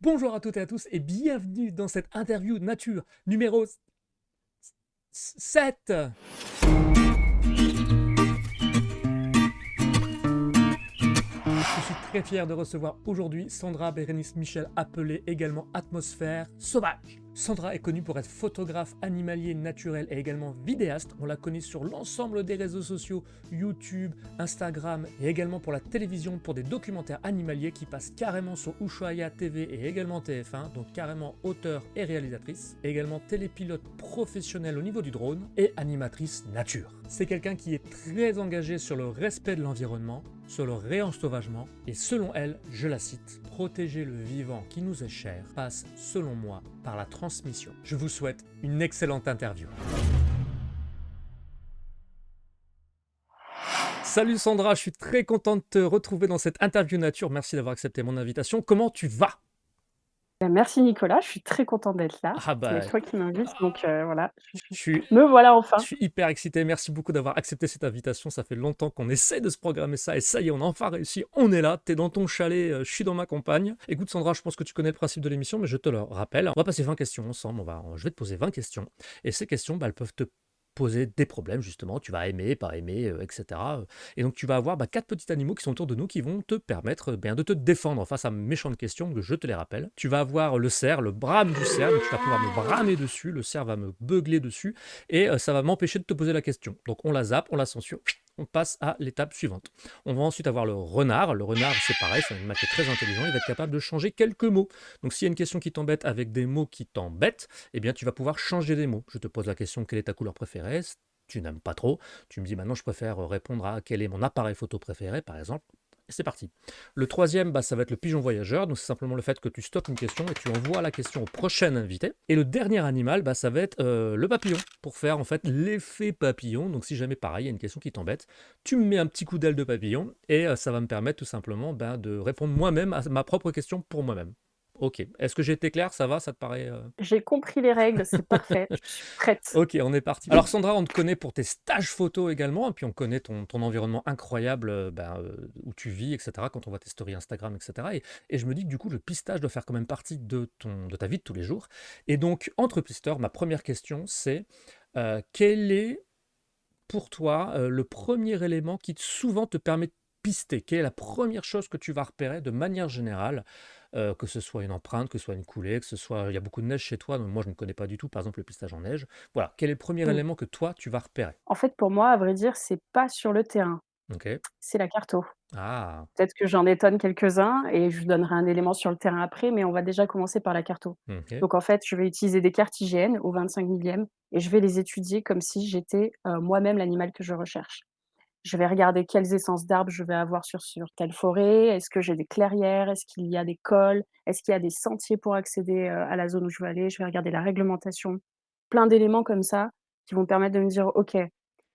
Bonjour à toutes et à tous et bienvenue dans cette interview nature numéro 7. Je suis très fier de recevoir aujourd'hui Sandra Bérénice Michel, appelée également Atmosphère Sauvage. Sandra est connue pour être photographe animalier naturel et également vidéaste. On la connaît sur l'ensemble des réseaux sociaux, YouTube, Instagram et également pour la télévision pour des documentaires animaliers qui passent carrément sur Ushuaïa TV et également TF1, donc carrément auteure et réalisatrice, et également télépilote professionnelle au niveau du drone et animatrice nature. C'est quelqu'un qui est très engagé sur le respect de l'environnement, sur le réensauvagement, et selon elle, je la cite, protéger le vivant qui nous est cher passe, selon moi, par la transmission. Je vous souhaite une excellente interview. Salut Sandra, je suis très content de te retrouver dans cette interview nature. Merci d'avoir accepté mon invitation. Comment tu vas? Merci Nicolas, je suis très contente d'être là. Ah C'est bah, toi qui m'invites, donc voilà, je suis, me voilà je enfin. suis hyper excité. Merci beaucoup d'avoir accepté cette invitation. Ça fait longtemps qu'on essaie de se programmer ça et ça y est, on a enfin réussi. On est là. T'es dans ton chalet, je suis dans ma campagne. Écoute Sandra, je pense que tu connais le principe de l'émission, mais je te le rappelle. On va passer 20 questions ensemble. Je vais te poser 20 questions. Et ces questions, elles peuvent te poser des problèmes justement, tu vas aimer, pas aimer, etc. Et donc tu vas avoir 4 petits animaux qui sont autour de nous qui vont te permettre de te défendre face à méchantes questions, que je te les rappelle. Tu vas avoir le cerf, le brame du cerf, donc tu vas pouvoir me bramer dessus, le cerf va me beugler dessus, et ça va m'empêcher de te poser la question. Donc on la zappe, on la censure, on passe à l'étape suivante. On va ensuite avoir le renard. Le renard, c'est pareil, c'est un animal qui est très intelligent, il va être capable de changer quelques mots. Donc s'il y a une question qui t'embête avec des mots qui t'embêtent, eh bien tu vas pouvoir changer des mots. Je te pose la question, quelle est ta couleur préférée? Tu n'aimes pas trop. Tu me dis maintenant je préfère répondre à quel est mon appareil photo préféré, par exemple. Et c'est parti. Le troisième, ça va être le pigeon voyageur. Donc c'est simplement le fait que tu stoppes une question et tu envoies la question au prochain invité. Et le dernier animal, ça va être le papillon, pour faire en fait l'effet papillon. Donc si jamais pareil, il y a une question qui t'embête, tu me mets un petit coup d'aile de papillon et ça va me permettre tout simplement de répondre moi-même à ma propre question pour moi-même. Ok. Est-ce que j'ai été clair? Ça va? Ça te paraît J'ai compris les règles, c'est parfait, je suis prête. Ok, on est parti. Alors Sandra, on te connaît pour tes stages photo également, et puis on connaît ton environnement incroyable où tu vis, etc., quand on voit tes stories Instagram, etc. Et je me dis que du coup, le pistage doit faire quand même partie de ta vie de tous les jours. Et donc, entre pisteurs, ma première question, c'est quel est pour toi le premier élément qui souvent te permet de pister? Quelle est la première chose que tu vas repérer de manière générale, que ce soit une empreinte, que ce soit une coulée, que ce soit il y a beaucoup de neige chez toi, donc moi je ne connais pas du tout, par exemple le pistage en neige. Voilà, quel est le premier Mmh. élément que toi tu vas repérer? En fait, pour moi, à vrai dire, c'est pas sur le terrain, Ok. c'est la carto. Ah. Peut-être que j'en étonne quelques-uns et je vous donnerai un élément sur le terrain après, mais on va déjà commencer par la carto. Ok. Donc en fait, je vais utiliser des cartes IGN au 25 millième et je vais les étudier comme si j'étais, moi-même l'animal que je recherche. Je vais regarder quelles essences d'arbres je vais avoir sur telle forêt. Est-ce que j'ai des clairières? Est-ce qu'il y a des cols? Est-ce qu'il y a des sentiers pour accéder, à la zone où je veux aller? Je vais regarder la réglementation. Plein d'éléments comme ça qui vont me permettre de me dire: «OK,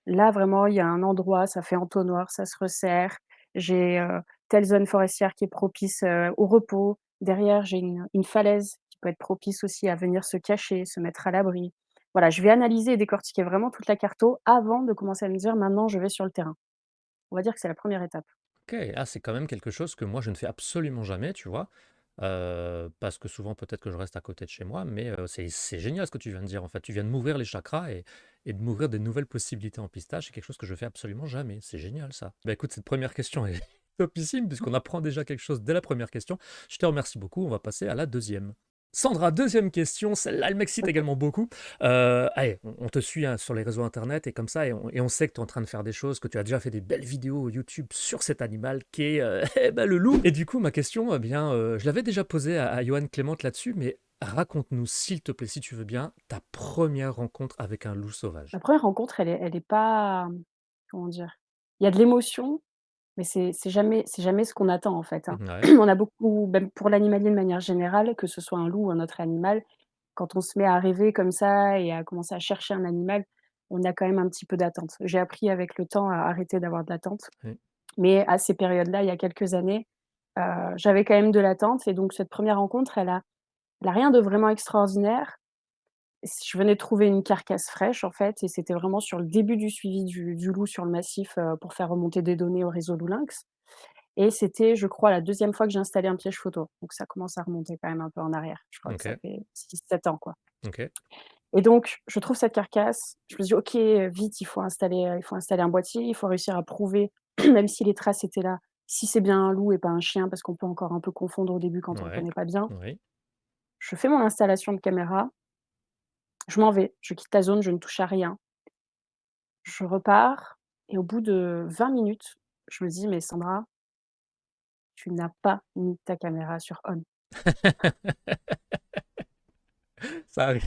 là vraiment il y a un endroit, ça fait entonnoir, ça se resserre. J'ai, telle zone forestière qui est propice, au repos. Derrière, j'ai une falaise qui peut être propice aussi à venir se cacher, se mettre à l'abri». Voilà, je vais analyser et décortiquer vraiment toute la carto avant de commencer à me dire: «Maintenant je vais sur le terrain». On va dire que c'est la première étape. Ok, ah, c'est quand même quelque chose que moi je ne fais absolument jamais, tu vois. Parce que souvent peut-être que je reste à côté de chez moi, mais c'est génial ce que tu viens de dire. En fait, tu viens de m'ouvrir les chakras et de m'ouvrir des nouvelles possibilités en pistage. C'est quelque chose que je fais absolument jamais. C'est génial ça. Bah écoute, cette première question est topissime puisqu'on apprend déjà quelque chose dès la première question. Je te remercie beaucoup. On va passer à la deuxième. Sandra, deuxième question, celle-là, elle m'excite OK. également beaucoup. Allez, on te suit hein, sur les réseaux internet et comme ça, et on sait que tu es en train de faire des choses, que tu as déjà fait des belles vidéos YouTube sur cet animal qui est le loup. Et du coup, ma question, je l'avais déjà posée à Johan Clément là-dessus, mais raconte-nous, s'il te plaît, si tu veux bien, ta première rencontre avec un loup sauvage. La première rencontre, elle est pas, comment dire? Il y a de l'émotion, mais c'est jamais ce qu'on attend, en fait, hein. Ouais. On a beaucoup même pour l'animalier de manière générale, que ce soit un loup ou un autre animal, quand on se met à rêver comme ça et à commencer à chercher un animal, on a quand même un petit peu d'attente. J'ai appris avec le temps à arrêter d'avoir de l'attente, Ouais. mais à ces périodes-là, il y a quelques années, j'avais quand même de l'attente et donc cette première rencontre, elle a rien de vraiment extraordinaire. Je venais de trouver une carcasse fraîche, en fait, et c'était vraiment sur le début du suivi du loup sur le massif, pour faire remonter des données au réseau Loulinx, et c'était, je crois, la deuxième fois que j'ai installé un piège photo. Donc ça commence à remonter quand même un peu en arrière. Je crois que ça OK, fait 6-7 ans, quoi. OK. Et donc je trouve cette carcasse, je me dis: «OK, vite, il faut installer un boîtier, il faut réussir à prouver, même si les traces étaient là, si c'est bien un loup et pas un chien», parce qu'on peut encore un peu confondre au début quand on Ouais. connaît pas bien. Oui. Je fais mon installation de caméra, je m'en vais, je quitte la zone, je ne touche à rien. Je repars et au bout de 20 minutes, je me dis: «Mais Sandra, tu n'as pas mis ta caméra sur on». Ça arrive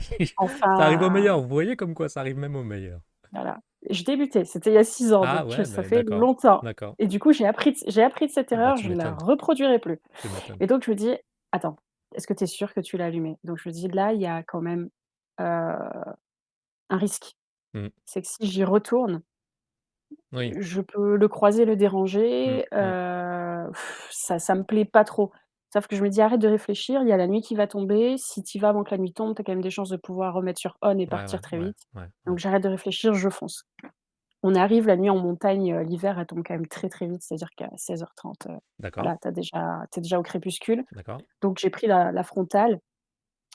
ça arrive au Enfin, meilleur. Vous voyez comme quoi ça arrive même au meilleur. voilà. Je débutais, c'était il y a 6 ans, Ah donc ouais, ça beh, fait d'accord, longtemps d'accord. et du coup, j'ai appris de cette Ah bah, erreur, tu je ne la m'étonnes, reproduirai plus tu m'étonnes. et donc je me dis: «Attends, est-ce que tu es sûre que tu l'as allumé?» Donc je me dis: «Là, il y a quand même, heu, un risque. Mmh. C'est que si j'y retourne, Oui. je peux le croiser, le Mmh, déranger, mmh. ça me plaît pas trop». Sauf que je me dis: «Arrête de réfléchir, il y a la nuit qui va tomber. Si tu y vas avant que la nuit tombe, tu as quand même des chances de pouvoir remettre sur on et Ouais, partir ouais, très ouais, vite. ouais, ouais. Donc j'arrête de réfléchir, je fonce». On arrive la nuit en montagne, l'hiver, elle tombe quand même très, très vite, c'est-à-dire qu'à 16h30, D'accord, voilà, tu es déjà au crépuscule. d'accord. Donc j'ai pris la frontale,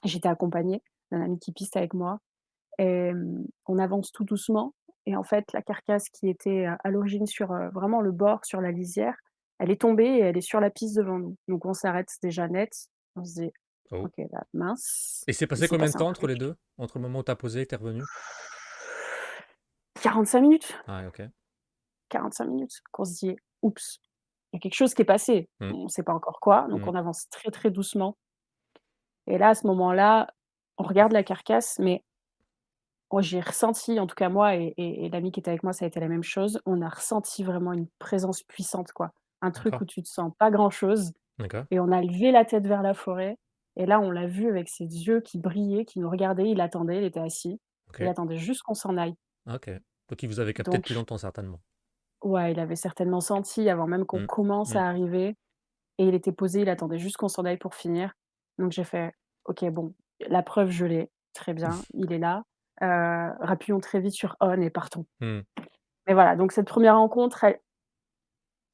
j'étais accompagnée d'un ami qui piste avec moi et on avance tout doucement et en fait, la carcasse qui était, à l'origine sur, vraiment le bord, sur la lisière, elle est tombée et elle est sur la piste devant nous. Donc on s'arrête déjà net, on se dit: Oh. «OK, là, mince, Et c'est il passé s'est combien de passé un temps entre truc». les 2? Entre le moment où tu as posé et tu es revenu? 45 minutes, Ah ouais, OK. 45 minutes, qu'on se dit: «Oups, il y a quelque chose qui est passé». Mmh, On ne sait pas encore quoi, donc mmh. on avance très, très doucement et là, à ce moment-là, on regarde la carcasse, mais oh, j'ai ressenti, en tout cas moi et l'ami qui était avec moi, ça a été la même chose. On a ressenti vraiment une présence puissante, quoi. Un truc D'accord, où tu te sens pas grand-chose d'accord, et on a levé la tête vers la forêt et là, on l'a vu avec ses yeux qui brillaient, qui nous regardaient. Il attendait, il était assis. Il OK, attendait juste qu'on s'en aille. OK. Donc il vous avait capté depuis Donc longtemps certainement? ouais, il avait certainement senti avant même qu'on Mmh, commence mmh. à arriver et il était posé, il attendait juste qu'on s'en aille pour finir. Donc j'ai fait: «OK, bon, la preuve, je l'ai. Très bien, il est là. Rappuyons très vite sur on et partons». Mmh. Mais voilà, donc cette première rencontre, elle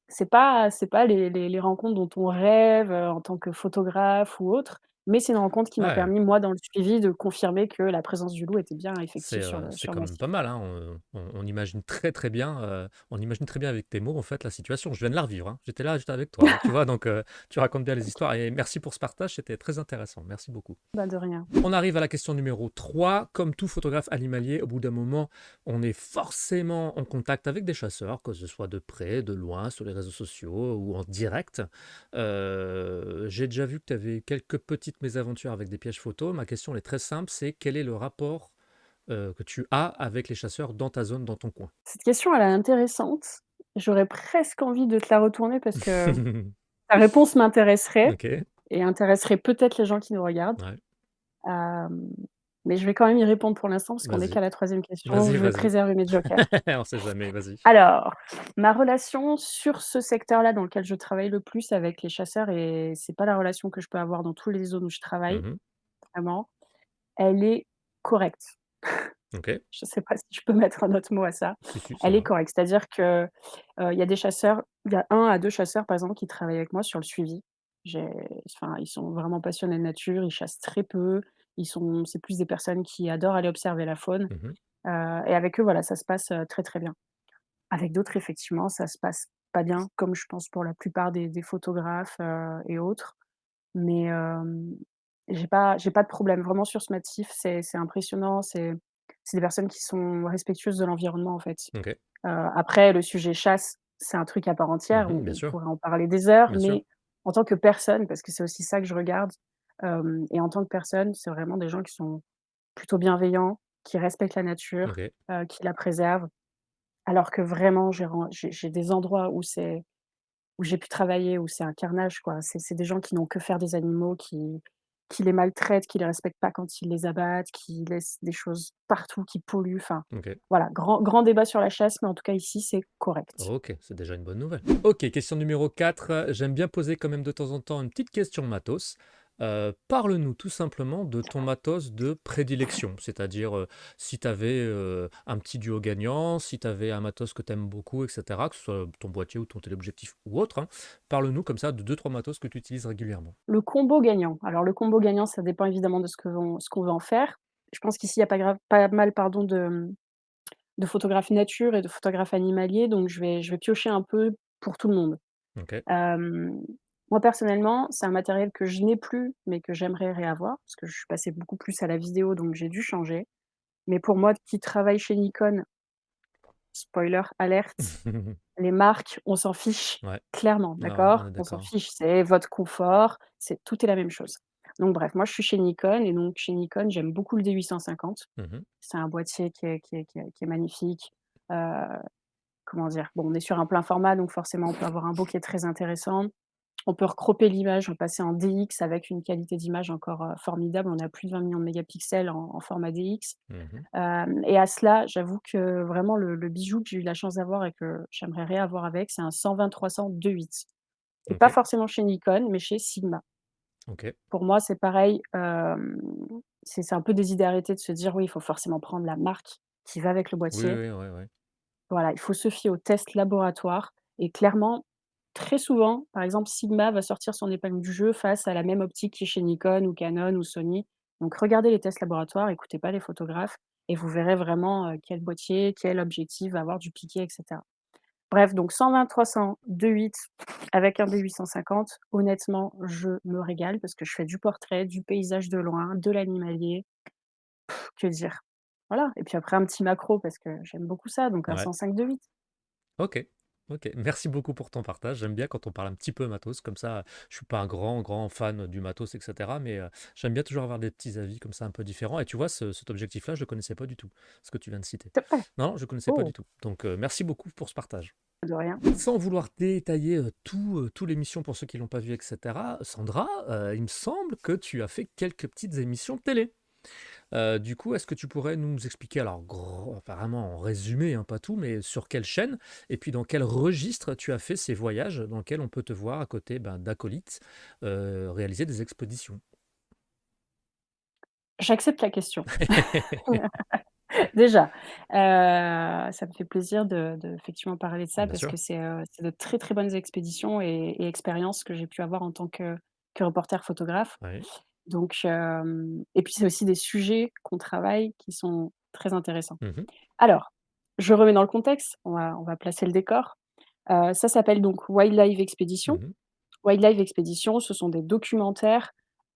c'est pas les rencontres dont on rêve, en tant que photographe ou autre, mais c'est une rencontre qui m'a Ouais. permis, moi, dans le suivi, de confirmer que la présence du loup était bien effective C'est sur le quand même massif. pas mal, hein, on imagine très bien, on imagine très bien avec tes mots, en fait, la situation. Je viens de la revivre, hein. J'étais là, j'étais avec toi, hein, tu vois? Donc tu racontes bien les histoires et merci pour ce partage, c'était très intéressant. Merci beaucoup. Bah, de rien. On arrive à la question numéro 3. Comme tout photographe animalier, au bout d'un moment, on est forcément en contact avec des chasseurs, que ce soit de près, de loin, sur les réseaux sociaux ou en direct. J'ai déjà vu que tu avais quelques petites mésaventures avec des pièges photos. Ma question elle est très simple, c'est quel est le rapport que tu as avec les chasseurs dans ta zone, dans ton coin? Cette question, elle est intéressante. J'aurais presque envie de te la retourner parce que ta réponse m'intéresserait OK, et intéresserait peut-être les gens qui nous regardent. ouais, Hem, mais je vais quand même y répondre pour l'instant parce qu'on est vas-y, qu'à la troisième question. vas-y, Je vais vas-y. préserver mes jokers. On sait jamais, vas-y. Alors, ma relation sur ce secteur-là dans lequel je travaille le plus avec les chasseurs et c'est pas la relation que je peux avoir dans tous les zones où je travaille, Mmh. vraiment, elle est correcte. OK. Je sais pas si je peux mettre un autre mot à ça. Si, si, ça Elle est va. correcte, c'est-à-dire que, il y a des chasseurs, il y a 1 à 2 chasseurs, par exemple, qui travaillent avec moi sur le suivi. J'ai enfin, ils sont vraiment passionnés de nature, ils chassent très peu, c'est plus des personnes qui adorent aller observer la faune, Mmh. et avec eux, voilà, ça se passe, très, très bien. Avec d'autres, effectivement, ça se passe pas bien, comme je pense pour la plupart des photographes, et autres. Mais, j'ai pas de problème. Vraiment sur ce massif, c'est impressionnant, c'est des personnes qui sont respectueuses de l'environnement, en fait. OK. Après le sujet chasse, c'est un truc à part entière, Mmh. Bien on sûr, pourrait en parler des heures, bien sûr. mais en tant que personne, parce que c'est aussi ça que je regarde, et en tant que personne, c'est vraiment des gens qui sont plutôt bienveillants, qui respectent la nature, OK. qui la préservent. Alors que vraiment, j'ai des endroits où j'ai pu travailler, où c'est un carnage, quoi. C'est des gens qui n'ont que faire des animaux, qui les maltraitent, qui les respectent pas quand ils les abattent, qui laissent des choses partout, qui polluent, enfin, OK. voilà, grand débat sur la chasse, mais en tout cas ici, c'est correct. OK, c'est déjà une bonne nouvelle. OK, question numéro 4. J'aime bien poser quand même de temps en temps une petite question matos. Parle-nous tout simplement de ton matos de prédilection, c'est-à-dire, si tu avais, un petit duo gagnant, si tu avais un matos que tu aimes beaucoup et cetera, que ce soit ton boîtier ou ton téléobjectif ou autre, hein. Parle-nous comme ça de deux trois matos que tu utilises régulièrement. Le combo gagnant. Alors le combo gagnant, ça dépend évidemment de ce qu'on veut en faire. Je pense qu'ici, il y a pas mal, pardon, de photographes nature et de photographes animaliers, donc je vais piocher un peu pour tout le monde. OK. Hem, Moi personnellement, c'est un matériel que je n'ai plus, mais que j'aimerais réavoir, parce que je suis passée beaucoup plus à la vidéo, donc j'ai dû changer. Mais pour moi qui travaille chez Nikon, spoiler alerte, les marques, on s'en fiche Ouais. clairement, Ouais, ouais, on d'accord? est On s'en d'accord. fiche, c'est votre confort, c'est tout est la même chose. Donc bref, moi je suis chez Nikon et donc chez Nikon, j'aime beaucoup le D850. Mmh. C'est un boîtier qui est magnifique. Heu, Comment dire? Bon, on est sur un plein format, donc forcément on peut avoir un bokeh très intéressant. On peut recropper l'image, passer en DX avec une qualité d'image encore, formidable. On a plus de 20 millions de mégapixels en format DX. Mmh. Et à cela, j'avoue que vraiment le bijou que j'ai eu la chance d'avoir et que j'aimerais réavoir avec, c'est un 120-300 2.8 et pas OK. forcément chez Nikon, mais chez Sigma. OK. Pour moi, c'est pareil, c'est un peu des idées arrêtées de se dire: «Oui, il faut forcément prendre la marque qui va avec le Oui, boîtier». oui, ouais, ouais. Voilà, il faut se fier aux tests laboratoires et clairement, très souvent, par exemple, Sigma va sortir son épingle du jeu face à la même optique qui est chez Nikon ou Canon ou Sony. Donc regardez les tests laboratoires, écoutez pas les photographes et vous verrez vraiment, quel boîtier, quel objectif va avoir du piqué et cetera. Bref, donc 120-300 2.8 avec un D850, honnêtement, je me régale parce que je fais du portrait, du paysage de loin, de l'animalier, que dire? Voilà et puis après un petit macro parce que j'aime beaucoup ça, donc un Ouais. 105 2.8. OK. OK. Merci beaucoup pour ton partage. J'aime bien quand on parle un petit peu matos comme ça. Je suis pas un grand, grand fan du matos et cetera, mais j'aime bien toujours avoir des petits avis comme ça un peu différents et tu vois cet objectif-là, je le connaissais pas du tout, ce que tu viens de citer. C'est vrai? Non, je connaissais pas Oh, du tout. Donc merci beaucoup pour ce partage. de rien. Sans vouloir détailler, tout l'émission pour ceux qui l'ont pas vu et cetera, Sandra, il me semble que tu as fait quelques petites émissions de télé. Du coup, est-ce que tu pourrais nous expliquer, alors enfin, vraiment en résumé, hein, pas tout, mais sur quelle chaîne et puis dans quel registre tu as fait ces voyages dans lesquels on peut te voir à côté, ben, d'acolytes, réaliser des expéditions? J'accepte la question. Déjà, ça me fait plaisir de effectivement parler de ça Bien parce sûr, que c'est de très, très bonnes expéditions et expériences que j'ai pu avoir en tant que reporter photographe. oui. Donc et puis c'est aussi des sujets qu'on travaille qui sont très intéressants. Mmh mh. Alors, je remets dans le contexte, on va placer le décor. Ça s'appelle donc Wildlife Expedition. Mmh. Wildlife Expedition, ce sont des documentaires,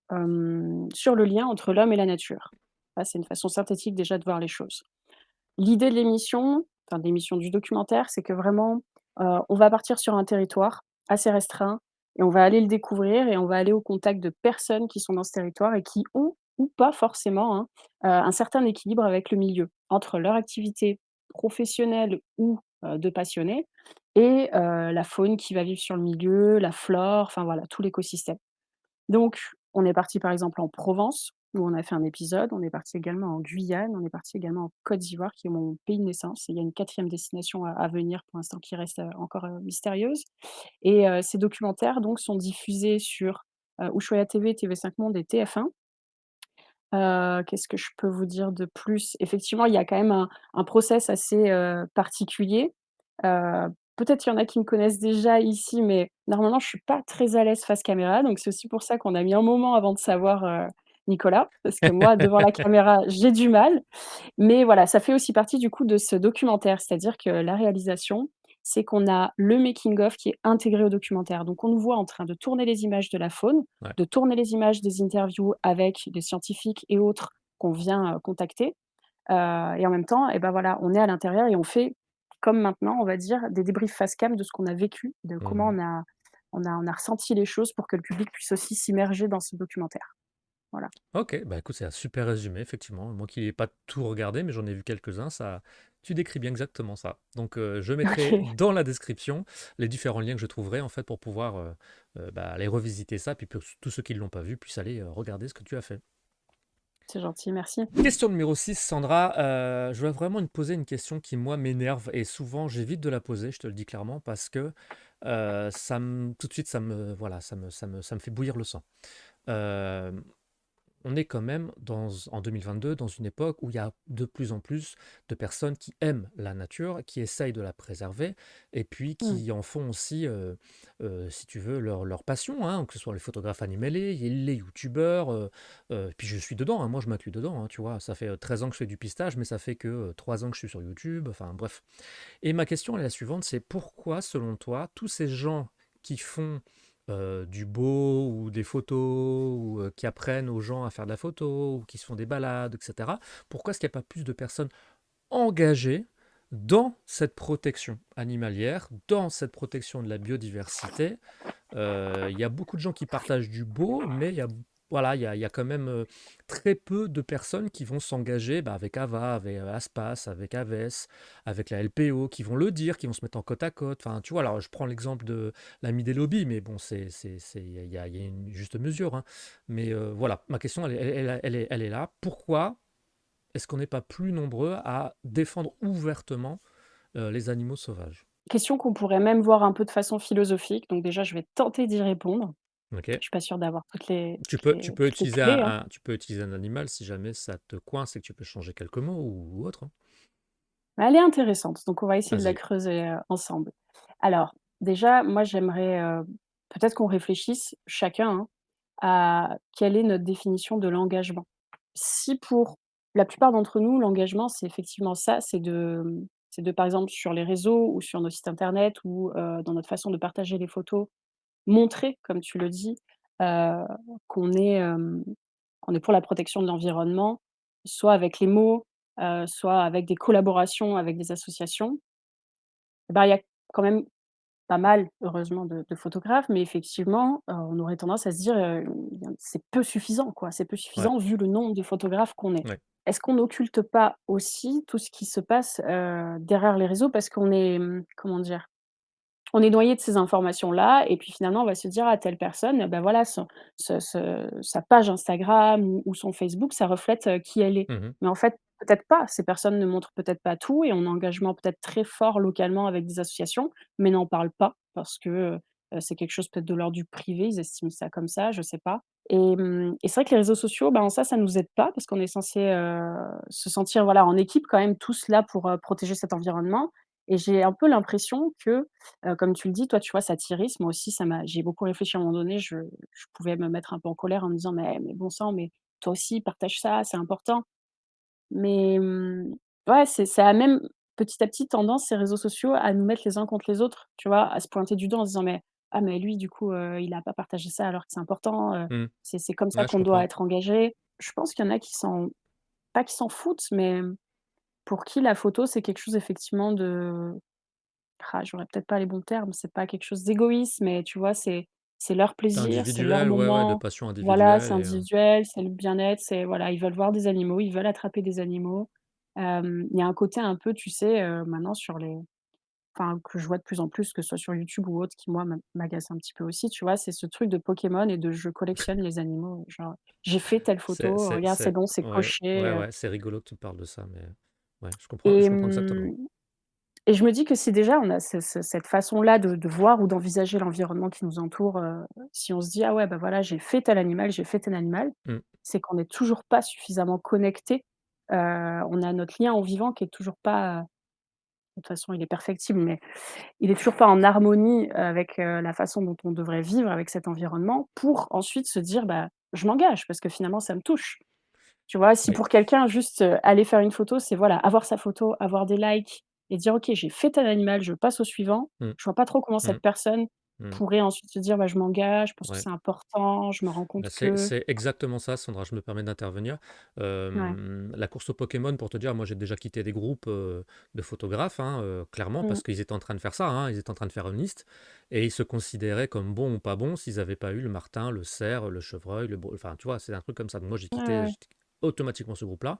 sur le lien entre l'homme et la nature. Ça, c'est une façon synthétique déjà de voir les choses. L'idée de l'émission, enfin de l'émission, du documentaire, c'est que vraiment, on va partir sur un territoire assez restreint et on va aller le découvrir et on va aller au contact de personnes qui sont dans ce territoire et qui ont ou pas forcément, hein, un certain équilibre avec le milieu, entre leur activité professionnelle ou, de passionnés et la faune qui va vivre sur le milieu, la flore, enfin voilà, tout l'écosystème. Donc, on est parti par exemple en Provence, où on a fait un épisode. On est parti également en Guyane, on est parti également en Côte d'Ivoire, qui est mon pays de naissance. Et il y a une quatrième destination à venir pour l'instant qui reste, encore, mystérieuse. Et ces documentaires donc sont diffusés sur, Ushuaïa TV, TV5 Monde et TF1. Qu'est-ce que je peux vous dire de plus? Effectivement, il y a quand même un process assez, particulier. Peut-être qu'il y en a qui me connaissent déjà ici, mais normalement, je suis pas très à l'aise face caméra, donc c'est aussi pour ça qu'on a mis un moment avant de savoir, Nicolas, parce que moi, devant la caméra, j'ai du mal. Mais voilà, ça fait aussi partie du coup de ce documentaire, c'est-à-dire que la réalisation, c'est qu'on a le making of qui est intégré au documentaire. Donc on nous voit en train de tourner les images de la faune, Ouais. de tourner les images des interviews avec des scientifiques et autres qu'on vient, contacter, et en même temps et ben voilà, on est à l'intérieur et on fait, comme maintenant, on va dire, des débriefs face cam de ce qu'on a vécu, de comment Mmh. on a ressenti les choses pour que le public puisse aussi s'immerger dans ce documentaire. Voilà. OK, bah, écoute, c'est un super résumé effectivement. Moi qui n'ai pas tout regardé, mais j'en ai vu quelques-uns, ça tu décris bien exactement ça. Donc je mettrai OK, dans la description les différents liens que je trouverai en fait pour pouvoir, bah, aller revisiter ça, puis pour tous ceux qui ne l'ont pas vu puissent aller, regarder ce que tu as fait. c'est gentil, merci. Question numéro 6, Sandra. Je voudrais vraiment te poser une question qui, moi, m'énerve et souvent j'évite de la poser, je te le dis clairement, parce que tout de suite, voilà, ça me fait bouillir le sang. euh, on est quand même en 2022 dans une époque où il y a de plus en plus de personnes qui aiment la nature, qui essayent de la préserver, et puis Mmh. qui en font aussi, si tu veux, leur passion, hein, que ce soit les photographes animaliers, les youtubeurs, puis je suis dedans, hein, moi je m'inclus dedans, hein, tu vois, ça fait 13 ans que je fais du pistage, mais ça fait que 3 ans que je suis sur YouTube, enfin bref. Et ma question est la suivante, c'est pourquoi, selon toi, tous ces gens qui font du beau ou des photos, ou qui apprennent aux gens à faire de la photo, ou qui se font des balades, etc., pourquoi est-ce qu'il n'y a pas plus de personnes engagées dans cette protection animalière, dans cette protection de la biodiversité? Il y a beaucoup de gens qui partagent du beau, mais voilà, il y a quand même très peu de personnes qui vont s'engager bah, avec AVA, avec Aspas, avec Aves, avec la LPO, qui vont le dire, qui vont se mettre en côte à côte. Enfin, tu vois, alors je prends l'exemple de l'ami des lobbies, mais bon, il y a une juste mesure, hein. Mais voilà, ma question, elle est là. Pourquoi est-ce qu'on n'est pas plus nombreux à défendre ouvertement les animaux sauvages? Question qu'on pourrait même voir un peu de façon philosophique, donc déjà je vais tenter d'y répondre. Ok. Je suis pas sûre d'avoir toutes les Tu toutes peux, tu les peux toutes les utiliser clés, hein. tu peux utiliser un animal si jamais ça te coince et que tu peux changer quelques mots ou autre, hein. Mais elle est intéressante, donc on va essayer de la Vas-y. creuser, ensemble. Alors, déjà, moi j'aimerais, peut-être qu'on réfléchisse chacun, hein, à quelle est notre définition de l'engagement. Si pour la plupart d'entre nous, l'engagement, c'est effectivement ça, c'est de par exemple sur les réseaux ou sur nos sites internet ou, dans notre façon de partager les photos, montrer, comme tu le dis, heu, qu'on est, qu'on est pour la protection de l'environnement, soit avec les mots, soit avec des collaborations avec des associations. Et ben, il y a quand même pas mal, heureusement, de photographes, mais effectivement, on aurait tendance à se dire, c'est peu suffisant, quoi. C'est peu Ouais, suffisant vu le nombre de photographes qu'on est. ouais. Est-ce qu'on n'occulte pas aussi tout ce qui se passe, derrière les réseaux parce qu'on est, comment dire? On est noyé de ces informations-là et puis finalement on va se dire: «Ah telle personne, bah, voilà sa page Instagram ou son Facebook, ça reflète, qui elle est». Mmh. Mais en fait, peut-être pas. Ces personnes ne montrent peut-être pas tout et ont un engagement peut-être très fort localement avec des associations, mais n'en parlent pas parce que, c'est quelque chose peut-être de l'ordre du privé, ils estiment ça comme ça, je sais pas. Et c'est vrai que les réseaux sociaux, ben, ça nous aide pas parce qu'on est censé, se sentir, voilà, en équipe quand même tous là pour, protéger cet environnement et j'ai un peu l'impression que, comme tu le dis, toi, tu vois, ça t'irrite. Moi aussi, j'ai beaucoup réfléchi à un moment donné, je pouvais me mettre un peu en colère en me disant: «Mais bon sang, mais toi aussi partage ça, c'est important». Mais, ouais, ça a même petit à petit tendance, ces réseaux sociaux, à nous mettre les uns contre les autres, tu vois? À se pointer du doigt en se disant: «Mais ah mais lui du coup, il a pas partagé ça alors que c'est important, Mmh. c'est comme ça Ouais, je qu'on doit comprends. être engagé». Je pense qu'il y en a qui pas qui s'en foutent, mais pour qui la photo, c'est quelque chose effectivement de j'aurais peut-être pas les bons termes, c'est pas quelque chose d'égoïste, mais tu vois, c'est leur plaisir, c'est leur Individuel, ouais, ouais, de moment. passion Voilà, c'est individuelle et individuel, c'est le bien-être, c'est voilà, ils veulent voir des animaux, ils veulent attraper des animaux. Il y a un côté un peu, tu sais, maintenant sur les enfin, que je vois de plus en plus, que ce soit sur YouTube ou autre, qui moi m'agace un petit peu aussi, tu vois? C'est ce truc de Pokémon et de je collectionne les animaux, genre: «J'ai fait telle photo, regarde, c'est bon, c'est ouais, coché», ouais, ouais, c'est rigolo que tu me parles de ça, mais ouais, je et comprends exactement. et je me dis que si déjà on a cette façon-là de voir ou d'envisager l'environnement qui nous entoure, si on se dit: «Ah ouais, bah, voilà, j'ai fait tel animal», Mmh. c'est qu'on n'est toujours pas suffisamment connecté. On a notre lien au vivant qui est toujours pas, de toute façon il est perfectible, mais il est toujours pas en harmonie avec, la façon dont on devrait vivre avec cet environnement pour ensuite se dire: «Bah, je m'engage parce que finalement ça me touche». Tu vois? Si Oui. pour quelqu'un juste, aller faire une photo, c'est voilà, avoir sa photo, avoir des likes et dire: «OK, j'ai fait tel animal, je passe au suivant». Mmh. Je vois pas trop comment Mmh. cette personne Mmh. pourrait ensuite se dire: «Bah, je m'engage, je pense que Ouais. c'est important, je me rends compte Bah, que». c'est exactement ça, Sandra, je me permets d'intervenir. Ouais. La course aux Pokémon, pour te dire, moi j'ai déjà quitté des groupes de photographes, hein, clairement, Mmh. parce qu'ils étaient en train de faire ça, hein, ils étaient en train de faire une liste, et ils se considéraient comme bons ou pas bons s'ils n'avaient pas eu le martin, le cerf, le chevreuil, enfin tu vois, c'est un truc comme ça. Donc moi Ouais, ouais. j'ai quitté automatiquement ce groupe-là.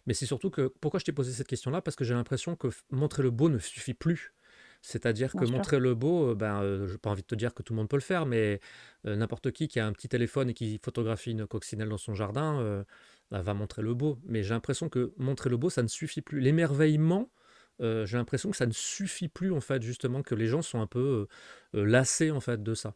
Mais c'est surtout que, pourquoi je t'ai posé cette question-là? Parce que j'ai l'impression que montrer le beau ne suffit plus. C'est-à-dire que Bien sûr. montrer le beau, j'ai pas envie de te dire que tout le monde peut le faire, mais n'importe qui a un petit téléphone et qui photographie une coccinelle dans son jardin va montrer le beau. Mais j'ai l'impression que montrer le beau, ça ne suffit plus. L'émerveillement, j'ai l'impression que ça ne suffit plus, en fait, justement, que les gens sont un peu, lassés, en fait, de ça.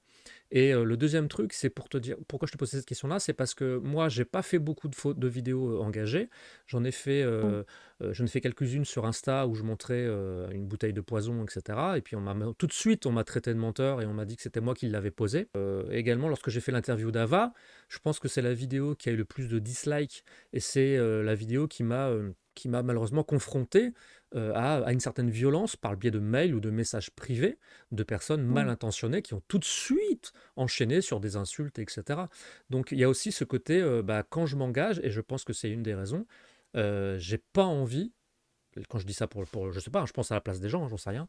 Et le deuxième truc, c'est pour te dire pourquoi je te posais cette question-là, c'est parce que moi, j'ai pas fait beaucoup de vidéos engagées. J'en ai fait, Mmh. j'en ai fait quelques-unes sur Insta où je montrais une bouteille de poison, etc. Et puis tout de suite, on m'a traité de menteur et on m'a dit que c'était moi qui l'avais posé. Également, lorsque j'ai fait l'interview d'Ava, je pense que c'est la vidéo qui a eu le plus de dislikes et c'est la vidéo qui m'a malheureusement confronté à une certaine violence par le biais de mails ou de messages privés de personnes mal Mmh. intentionnées qui ont tout de suite enchaîné sur des insultes, etc. Donc il y a aussi ce côté, quand je m'engage, et je pense que c'est une des raisons, j'ai pas envie, quand je dis ça je sais pas, hein, je pense à la place des gens, hein, j'en sais rien,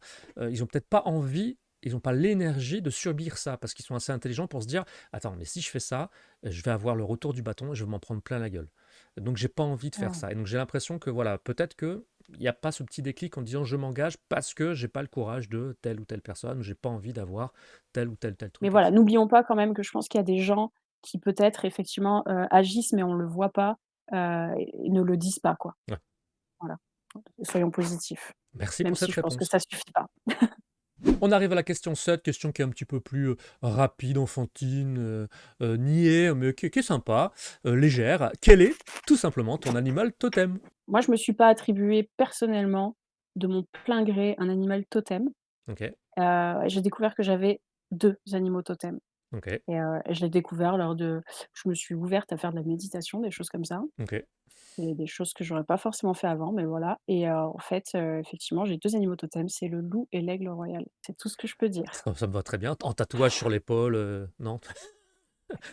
ils ont peut-être pas envie, ils n'ont pas l'énergie de subir ça, parce qu'ils sont assez intelligents pour se dire, attends, mais si je fais ça, je vais avoir le retour du bâton et je vais m'en prendre plein la gueule. Donc j'ai pas envie de faire Ouais. ça. Et donc j'ai l'impression que voilà, peut-être que il n'y a pas ce petit déclic en disant je m'engage parce que j'ai pas le courage de telle ou telle personne, ou j'ai pas envie d'avoir tel ou tel Mais truc, voilà, etc. n'oublions pas quand même que je pense qu'il y a des gens qui peut-être effectivement, agissent mais on le voit pas, et ne le disent pas quoi. Ouais. Voilà, soyons positifs, Merci même pour si cette je pense que réponse. ça suffit pas. On arrive à la question 7, question qui est un petit peu plus rapide, enfantine, niais, mais qui est sympa, légère. Quel est, tout simplement, ton animal totem? Moi, je me suis pas attribué personnellement, de mon plein gré, un animal totem. Ok, J'ai découvert que j'avais 2 animaux totems ok, et je l'ai découvert lors de je me suis ouverte à faire de la méditation, des choses comme ça ok. et des choses que j'aurais pas forcément fait avant, mais voilà et en fait, effectivement, j'ai 2 animaux totems, c'est le loup et l'aigle royal. C'est tout ce que je peux dire. Ça me va très bien. En tatouage sur l'épaule, non?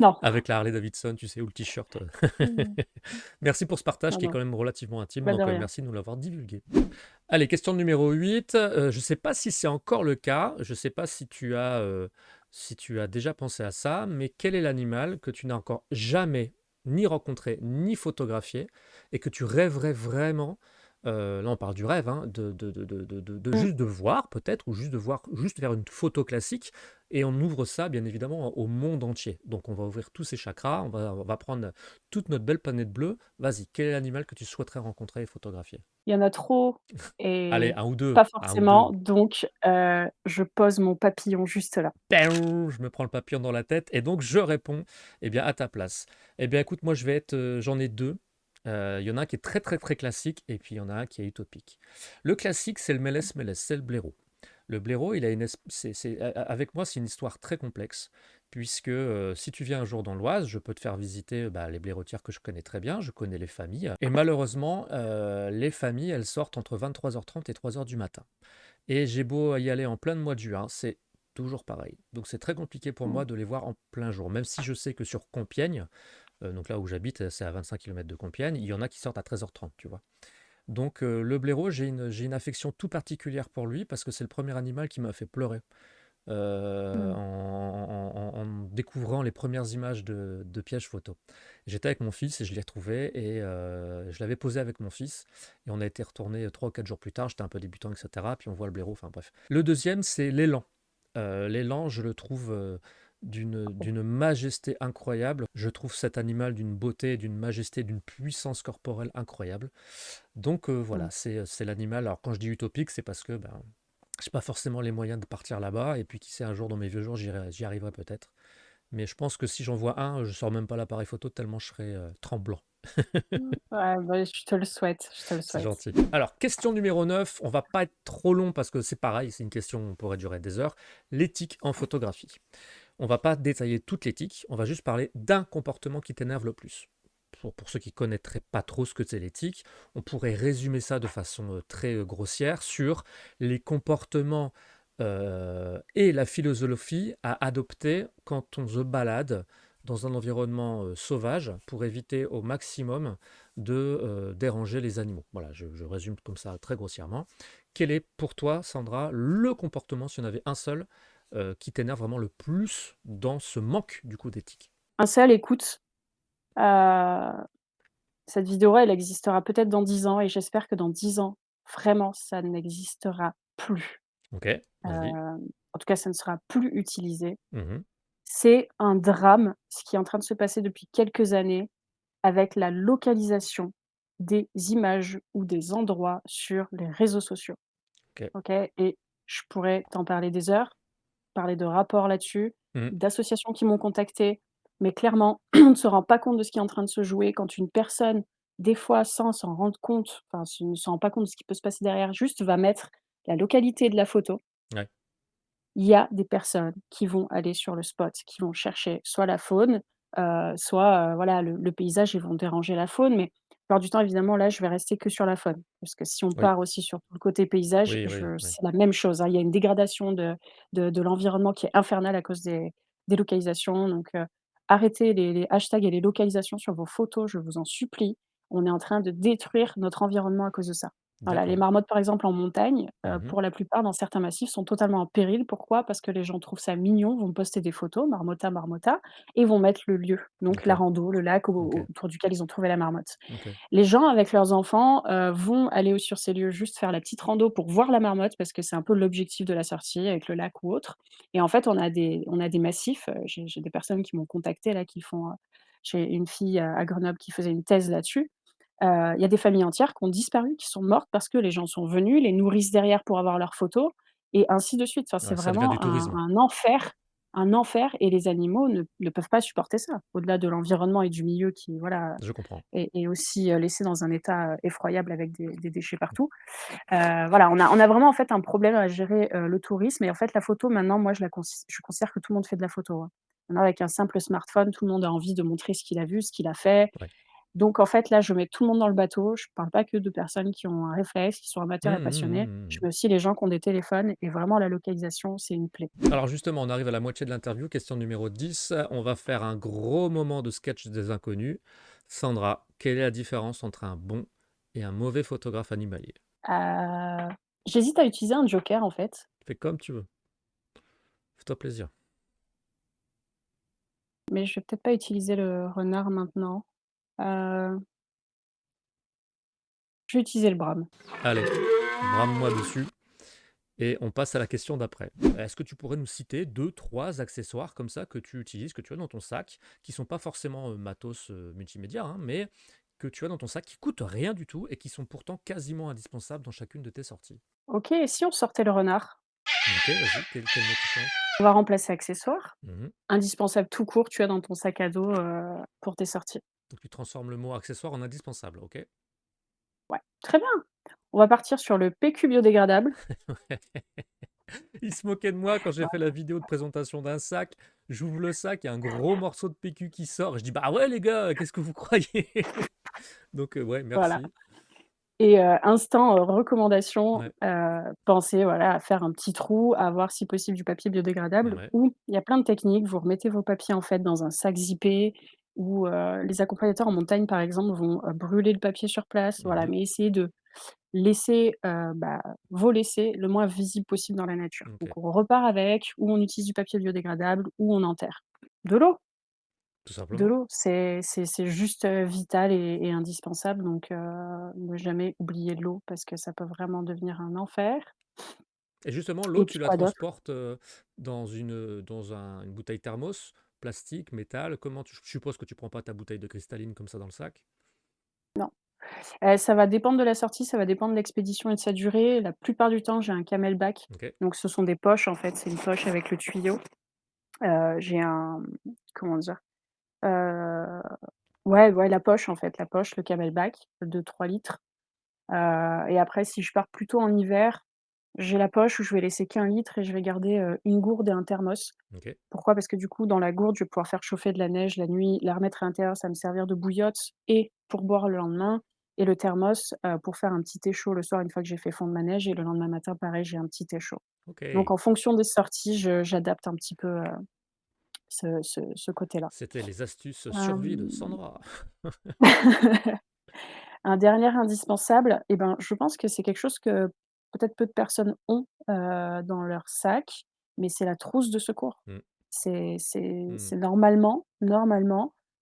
Non. Avec la Harley Davidson, tu sais, ou le t-shirt. Mmh. Merci pour ce partage Non, qui est non. quand même relativement intime, Bah, de donc rien. merci de nous l'avoir divulgué. Allez, question numéro 8. Je ne sais pas si c'est encore le cas, je ne sais pas si tu as déjà pensé à ça, mais quel est l'animal que tu n'as encore jamais ni rencontré ni photographié et que tu rêverais vraiment, là on parle du rêve, hein, de Mmh. juste de voir peut-être, ou juste de voir, juste faire une photo classique, et on ouvre ça bien évidemment au monde entier. Donc on va ouvrir tous ces chakras, on va prendre toute notre belle planète bleue. Vas-y, quel est l'animal que tu souhaiterais rencontrer et photographier? Il y en a trop Allez, et un ou 2, pas un ou 2. forcément, donc je pose mon papillon juste là. Je me prends le papillon dans la tête et donc je réponds, eh bien, à ta place. Eh bien, écoute, moi, je vais être, j'en ai 2. Il y en a un qui est très, très, très classique et puis il y en a un qui est utopique. Le classique, c'est le mélès-mélès, c'est le blaireau. Le blaireau, il a avec moi, c'est une histoire très complexe, puisque si tu viens un jour dans l'Oise, je peux te faire visiter les blaireautières que je connais très bien, je connais les familles. Et malheureusement, les familles, elles sortent entre 23h30 et 3h du matin. Et j'ai beau y aller en plein mois de juin, c'est toujours pareil. Donc c'est très compliqué pour Mmh. moi de les voir en plein jour, même si je sais que sur Compiègne, donc là où j'habite, c'est à 25 km de Compiègne, il y en a qui sortent à 13h30, tu vois. Donc le blaireau, j'ai une affection tout particulière pour lui parce que c'est le premier animal qui m'a fait pleurer. Mmh. En découvrant les premières images de pièges photo. J'étais avec mon fils et je l'ai retrouvé et je l'avais posé avec mon fils et on a été retourné 3 ou 4 jours plus tard, j'étais un peu débutant, etc. Puis on voit le blaireau, enfin bref. Le deuxième, c'est l'élan. L'élan, je le trouve d'une majesté incroyable. Je trouve cet animal d'une beauté, d'une majesté, d'une puissance corporelle incroyable. Donc Mmh. voilà, c'est l'animal. Alors quand je dis utopique, c'est parce que j'ai pas forcément les moyens de partir là-bas, et puis qui sait, un jour dans mes vieux jours, j'y arriverai peut-être. Mais je pense que si j'en vois un, je sors même pas l'appareil photo tellement je serai tremblant. Mmh. Ouais, bah, je te le souhaite, je te le C'est souhaite. gentil. Alors, question numéro 9, on va pas être trop long parce que c'est pareil, c'est une question, on pourrait durer des heures. L'éthique en photographie. On va pas détailler toute l'éthique, on va juste parler d'un comportement qui t'énerve le plus. Pour ceux qui ne connaîtraient pas trop ce que c'est l'éthique, on pourrait résumer ça de façon très grossière sur les comportements et la philosophie à adopter quand on se balade dans un environnement sauvage pour éviter au maximum de déranger les animaux. Voilà, je résume comme ça très grossièrement. Quel est pour toi, Sandra, le comportement, si on avait un seul, qui t'énerve vraiment le plus dans ce manque du coup d'éthique? Un seul, écoute, heu, cette vidéo elle existera peut-être dans 10 ans et j'espère que dans 10 ans, vraiment, ça n'existera plus. Ok, vas-y. En tout cas, ça ne sera plus utilisé. Mhm. C'est un drame, ce qui est en train de se passer depuis quelques années avec la localisation des images ou des endroits sur les réseaux sociaux. OK. OK? Et je pourrais t'en parler des heures, parler de rapports là-dessus, Mmh. d'associations qui m'ont contactée, mais clairement, on ne se rend pas compte de ce qui est en train de se jouer quand une personne, des fois sans s'en rendre compte, enfin, ne se rend pas compte de ce qui peut se passer derrière, juste va mettre la localité de la photo. Ouais. Il y a des personnes qui vont aller sur le spot, qui vont chercher soit la faune, soit, voilà, le paysage, ils vont déranger la faune, mais la plupart du temps, évidemment, là, je vais rester que sur la faune. Parce que si on Oui. part aussi sur tout le côté paysage, Oui, oui, je oui. c'est la même chose, hein. Il y a une dégradation de l'environnement qui est infernale à cause des localisations, donc arrêtez les hashtags et les localisations sur vos photos, je vous en supplie. On est en train de détruire notre environnement à cause de ça. Voilà, les D'accord. marmottes, par exemple, en montagne, Mmh. pour la plupart, dans certains massifs, sont totalement en péril. Pourquoi? Parce que les gens trouvent ça mignon, vont poster des photos, marmotta, marmotta, et vont mettre le lieu, donc la OK. rando, le lac OK. autour duquel ils ont trouvé la marmotte. OK. Les gens avec leurs enfants, vont aller sur ces lieux, juste faire la petite rando pour voir la marmotte, parce que c'est un peu l'objectif de la sortie avec le lac ou autre. Et en fait, on a des massifs, j'ai des personnes qui m'ont contactée là, qui font, j'ai une fille à Grenoble qui faisait une thèse là-dessus. Il y a des familles entières qui ont disparu, qui sont mortes parce que les gens sont venus, les nourrissent derrière pour avoir leurs photos et ainsi de suite. Enfin, c'est Ouais, ça devient du vraiment un tourisme. un enfer et les animaux ne peuvent pas supporter ça. Au-delà de l'environnement et du milieu qui, voilà, Je comprends. est aussi, laissé dans un état, effroyable avec des déchets partout. Voilà, on a vraiment, en fait, un problème à gérer, le tourisme et en fait, la photo maintenant, moi, je considère que tout le monde fait de la photo, hein. Maintenant avec un simple smartphone, tout le monde a envie de montrer ce qu'il a vu, ce qu'il a fait. Ouais. Donc en fait, là, je mets tout le monde dans le bateau. Je parle pas que de personnes qui ont un réflexe, qui sont Mmh, amateurs et mmh, passionnés. mmh, Je mmh. mets aussi les gens qui ont des téléphones et vraiment la localisation, c'est une plaie. Alors justement, on arrive à la moitié de l'interview, question numéro 10. On va faire un gros moment de sketch des inconnus. Sandra, quelle est la différence entre un bon et un mauvais photographe animalier? Heu, J'hésite à utiliser un joker, en fait, Fais comme tu veux. Fais-toi plaisir. mais je vais peut-être pas utiliser le renard maintenant. Heu, je vais utiliser le brame. Allez, brame-moi dessus. Et on passe à la question d'après. Est-ce que tu pourrais nous citer deux, trois accessoires comme ça que tu utilises, que tu as dans ton sac, qui sont pas forcément matos multimédia, hein, mais que tu as dans ton sac qui coûtent rien du tout et qui sont pourtant quasiment indispensables dans chacune de tes sorties? OK, et si on sortait le renard? Ok, vas-y, quel mot tu changes? On va remplacer accessoire. Mhm. Indispensable tout court, tu as dans ton sac à dos, pour tes sorties. Donc tu transformes le mot accessoire en indispensable, ok? Ouais, très bien. On va partir sur le PQ biodégradable. Il se moquait de moi quand j'ai Ouais, fait la vidéo de présentation d'un sac. J'ouvre le sac, il y a un gros morceau de PQ qui sort. Je dis, bah ouais les gars, qu'est-ce que vous croyez? Donc ouais, voilà. merci. Et instant, recommandation, Ouais, pensez, voilà, à faire un petit trou, à avoir si possible du papier biodégradable ouais. ou il y a plein de techniques. Vous remettez vos papiers, en fait, dans un sac zippé ou les accompagnateurs en montagne, par exemple, vont, brûler le papier sur place, voilà. Mhm. Mais essayez de laisser, vos laissés le moins visibles possible dans la nature. Ok, Donc on repart avec, ou on utilise du papier biodégradable ou on enterre. De l'eau, tout de simplement. l'eau, c'est juste, vital et indispensable, donc ne jamais oublier l'eau parce que ça peut vraiment devenir un enfer. Et justement, l'eau, Et tu puis la quoi d'autre? transportes dans une bouteille thermos, plastique, métal. Comment je suppose que tu prends pas ta bouteille de cristalline comme ça dans le sac? Non. Ça va dépendre de la sortie, ça va dépendre de l'expédition et de sa durée. La plupart du temps, j'ai un camelback, Ok. donc ce sont des poches, en fait, c'est une poche avec le tuyau. J'ai un, comment dire? Heu, ouais, la poche, en fait, la poche, le camelback de 3 litres. Et après, si je pars plutôt en hiver, j'ai la poche où je vais laisser qu'1 litre et je vais garder, une gourde et un thermos. Ok. Pourquoi? Parce que du coup, dans la gourde, je vais pouvoir faire chauffer de la neige la nuit, la remettre à l'intérieur, ça va me servir de bouillotte et pour boire le lendemain, et le thermos, pour faire un petit thé chaud le soir une fois que j'ai fait fondre ma neige, et le lendemain matin, pareil, j'ai un petit thé chaud. Ok. Donc en fonction des sorties, je j'adapte un petit peu, ce côté-là. C'était les astuces survie de Hem Sandra. Un dernier indispensable, et ben, je pense que c'est quelque chose que peut-être peu de personnes ont, dans leur sac, mais c'est la trousse de secours. Mm, C'est mm, normalement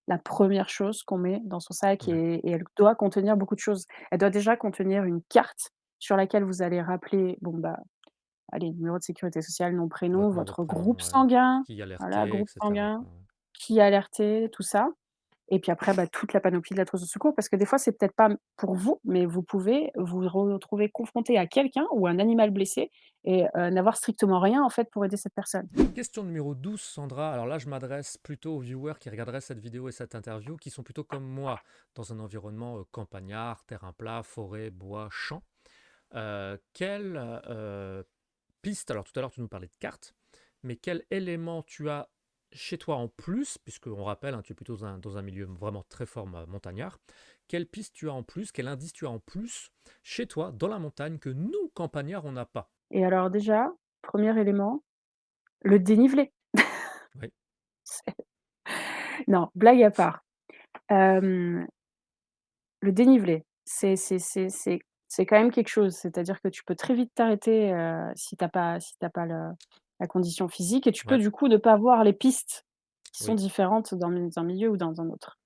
la première chose qu'on met dans son sac, ouais. et elle doit contenir beaucoup de choses. Elle doit déjà contenir une carte sur laquelle vous allez rappeler, bon, bah, allez, numéro de sécurité sociale, nom, prénom, Votre nom, votre votre groupe prénom, ouais. sanguin, Qui voilà, alerté, groupe etc. sanguin, quoi. qui est alerté, tout ça. et puis après, bah, toute la panoplie de la trousse de secours parce que des fois, c'est peut-être pas pour vous, mais vous pouvez vous retrouver confronté à quelqu'un ou un animal blessé et n'avoir strictement rien, en fait, pour aider cette personne. Question numéro 12, Sandra. Alors là, je m'adresse plutôt aux viewers qui regarderaient cette vidéo et cette interview, qui sont plutôt comme moi, dans un environnement campagnard, terrain plat, forêt, bois, champ. Quelle piste, alors tout à l'heure tu nous parlais de cartes, mais quel élément tu as chez toi en plus, puisqu'on rappelle, hein, tu es plutôt dans un milieu vraiment très fort montagnard, quelle piste tu as en plus, quel indice tu as en plus chez toi, dans la montagne, que nous, campagnards, on n'a pas? Et alors déjà, premier élément, le dénivelé. Oui, Non, blague à part, hem, le dénivelé, c'est quand même quelque chose. C'est-à-dire que tu peux très vite t'arrêter, si tu pas le la condition physique et tu peux ouais, du coup ne pas voir les pistes qui sont oui. différentes dans un milieu ou dans un autre.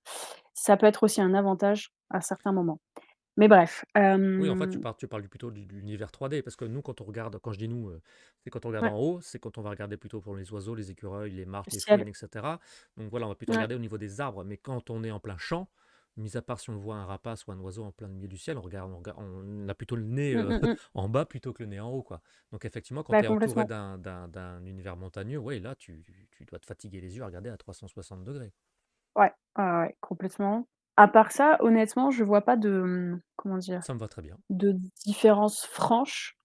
Ça peut être aussi un avantage à certains moments. Mais bref, Oui, en fait, tu parles plutôt de l'univers 3D, parce que nous, quand on regarde, quand je dis nous, c'est quand on regarde ouais, en haut, c'est quand on va regarder plutôt pour les oiseaux, les écureuils, les le martres, les ciel, fouines, etc. Donc voilà, on va plutôt ouais. regarder au niveau des arbres, mais quand on est en plein champ, mis à part si on voit un rapace ou un oiseau en plein milieu du ciel, on a plutôt le nez Mmh, mmh mh. en bas plutôt que le nez en haut, quoi. Donc effectivement, quand Bah, tu es entouré complètement. d'un univers montagneux, ouais, là, tu dois te fatiguer les yeux à regarder à 360 degrés. Ouais, ouais, ouais, complètement. À part ça, honnêtement, je vois pas de, comment dire? Ça me va très bien. De différence franche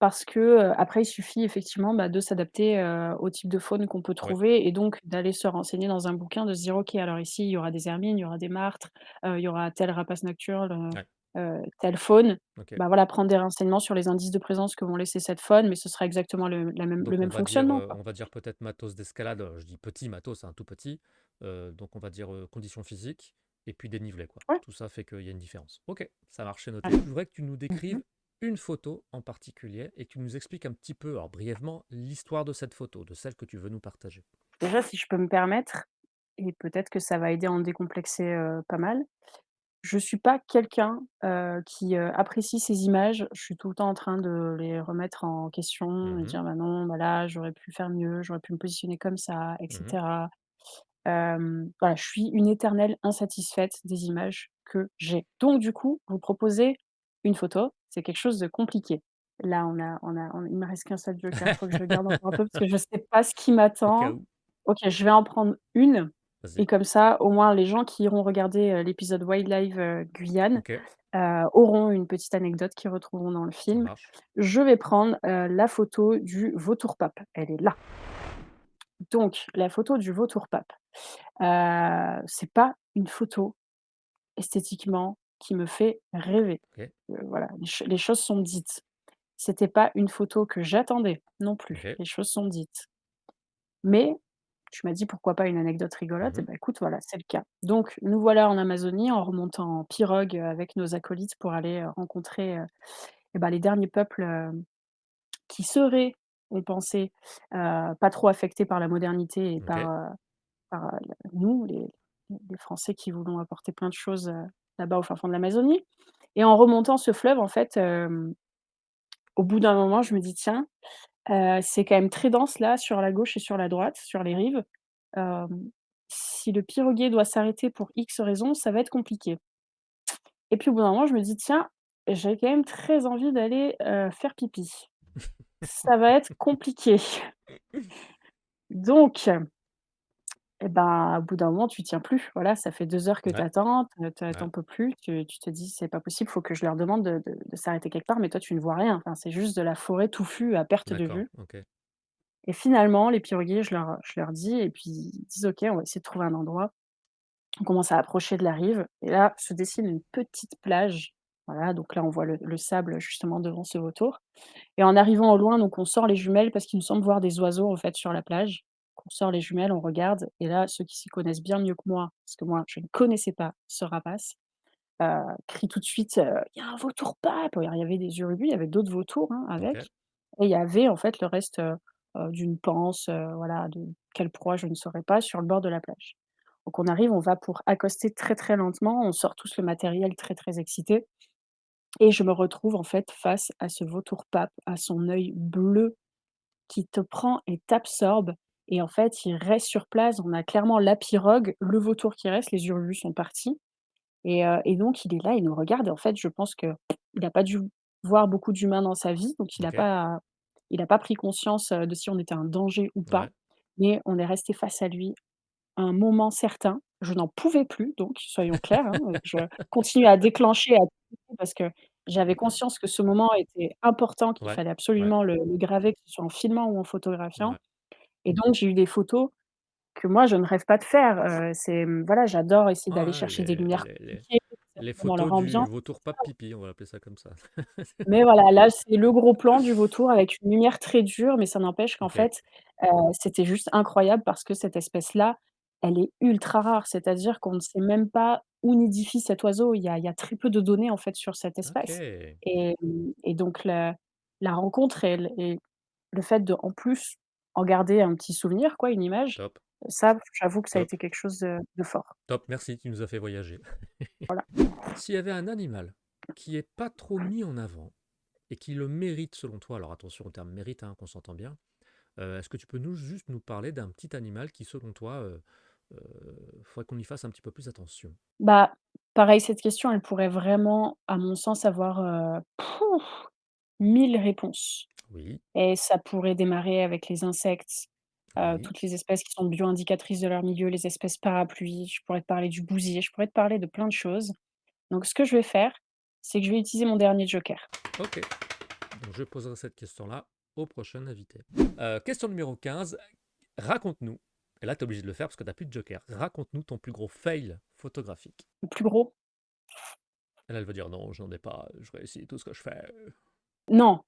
parce que, après il suffit effectivement, bah, de s'adapter, au type de faune qu'on peut Ouais, trouver et donc d'aller se renseigner dans un bouquin, de se dire: «OK, alors ici, il y aura des hermines, il y aura des martres, il y aura tel rapace nocturne, ouais, telle faune». ok. Bah, voilà, prendre des renseignements sur les indices de présence que vont laisser cette faune, mais ce sera exactement le Donc même fonctionnement, quoi. on va dire peut-être matos d'escalade, je dis petit matos, hein, tout petit, donc on va dire, conditions physiques et puis dénivelé, quoi. Ouais, Tout ça fait qu'il y a une différence. OK, ça marche, c'est noté. ouais. Je voudrais que tu nous Mmh mh. décrives une photo en particulier et que tu nous expliques un petit peu, alors brièvement, l'histoire de cette photo, de celle que tu veux nous partager. Déjà, si je peux me permettre et peut-être que ça va aider à en décomplexer, pas mal. Je suis pas quelqu'un, qui, apprécie ces images. Je suis tout le temps en train de les remettre en question et Mmh. dire: «Bah non, bah là, j'aurais pu faire mieux, j'aurais pu me positionner comme ça» et Mmh. cetera. Voilà, je suis une éternelle insatisfaite des images que j'ai. Donc du coup, vous proposer une photo, c'est quelque chose de compliqué. Là, il me reste qu'un seul joker, il faut que je le garde encore un peu parce que je sais pas ce qui Au cas m'attend. où. OK, je vais en prendre une et Vas-y. comme ça, au moins les gens qui iront regarder, l'épisode Wildlife, Guyane, OK, auront une petite anecdote qu'ils retrouveront dans le ça film. marche. Je vais prendre, la photo du vautour pape. Elle est là. Donc la photo du vautour pape, c'est pas une photo esthétiquement qui me fait rêver. OK, Voilà, les choses sont dites. C'était pas une photo que j'attendais non plus, OK. les choses sont dites. Mais tu m'as dit: «Pourquoi pas une anecdote rigolote?» et Mmh. bah, écoute, voilà, c'est le cas. Donc nous voilà en Amazonie, en remontant en pirogue, avec nos acolytes pour aller, rencontrer, et bah, les derniers peuples, qui seraient, on pensait, pas trop affectés par la modernité et OK. par, nous, les Français qui voulons apporter plein de choses, là-bas au fin fond de l'Amazonie et en remontant ce fleuve, en fait, au bout d'un moment, je me dis: «Tiens, c'est quand même très dense là, sur la gauche et sur la droite, sur les rives. Hem, si le piroguer doit s'arrêter pour X raison, ça va être compliqué» et puis au bout d'un moment, je me dis: «Tiens, j'ai quand même très envie d'aller, faire pipi. Ça va être compliqué». Donc et ben, au bout d'un moment, tu tiens plus. Voilà, ça fait 2 heures que tu Ouais, attends, ouais. tu peux plus, tu te dis: «C'est pas possible, faut que je leur demande de s'arrêter quelque part», mais toi, tu ne vois rien. Enfin, c'est juste de la forêt touffue à perte de D'accord, vue OK. et finalement, les piroguiers, je leur dis et puis ils disent: «OK, on va essayer de trouver un endroit». On commence à approcher de la rive et là, se dessine une petite plage. Voilà, donc là, on voit le sable justement devant ce vautour et en arrivant au loin, donc on sort les jumelles parce qu'il me semble voir des oiseaux, en fait, sur la plage. On sort les jumelles, on regarde et là, ceux qui s'y connaissent bien mieux que moi, parce que moi, je ne connaissais pas ce rapace, crient tout de suite, «Il y a un vautour pape!» Alors il y avait des urubus, il y avait d'autres vautours, hein, OK. avec et il y avait, en fait, le reste, d'une panse, voilà, de quelle proie, je ne saurais pas, sur le bord de la plage. Donc on arrive, on va pour accoster très, très lentement, on sort tous le matériel très, très excités et je me retrouve, en fait, face à ce vautour pape, à son œil bleu qui te prend et t'absorbe et en fait, il reste sur place. On a clairement la pirogue, le vautour qui reste, les urvus sont partis et donc il est là, il nous regarde et en fait, je pense qu'il a pas dû voir beaucoup d'humains dans sa vie, donc OK. il a pas pris conscience, de si on était un danger ou pas, Ouais. mais on est resté face à lui un moment certain. Je n'en pouvais plus donc, soyons clairs, hein, je continue à déclencher, à tilter parce que j'avais conscience que ce moment était important, qu'il Ouais. fallait Ouais. absolument le graver, que ce soit en filmant ou en photographiant Ouais. et donc j'ai eu des photos que moi je ne rêve pas de faire, voilà, j'adore essayer d'aller Ah ouais, chercher des lumières les compliquées, que ça les soit dans photos leur du ambiance. vautour pas pipi, on va appeler ça comme ça. Mais voilà, là, c'est le gros plan du vautour avec une lumière très dure, mais ça n'empêche qu'en OK. fait, c'était juste incroyable parce que cette espèce-là, elle est ultra rare. C'est-à-dire qu'on ne sait même pas où nidifie cet oiseau. Il y a très peu de données, en fait, sur cette espèce OK. et donc la rencontre et le fait de, en plus, en garder un petit souvenir, quoi, une image, Top, ça, j'avoue que ça a top, été quelque chose de fort. top. Merci, tu nous as fait voyager. Voilà. S'il y avait un animal qui est pas trop mis en avant et qui le mérite selon toi, alors attention au terme mérite, hein, qu'on s'entend bien, est-ce que tu peux juste nous parler d'un petit animal qui, selon toi, faudrait qu'on y fasse un petit peu plus attention? Bah, pareil, cette question, elle pourrait vraiment, à mon sens, avoir, 1000 réponses Oui, et ça pourrait démarrer avec les insectes, oui. toutes les espèces qui sont bio-indicatrices de leur milieu, les espèces parapluies. Je pourrais te parler du bousier, je pourrais te parler de plein de choses. Donc ce que je vais faire, c'est que je vais utiliser mon dernier joker. OK. Donc je poserai cette question-là au prochain invité. Question numéro 15. Raconte-nous, et là tu es obligé de le faire parce que tu n'as plus de joker, raconte-nous ton plus gros fail photographique. Le plus gros? Et là, elle va dire non, je n'en ai pas, je réussis tout ce que je fais. Non,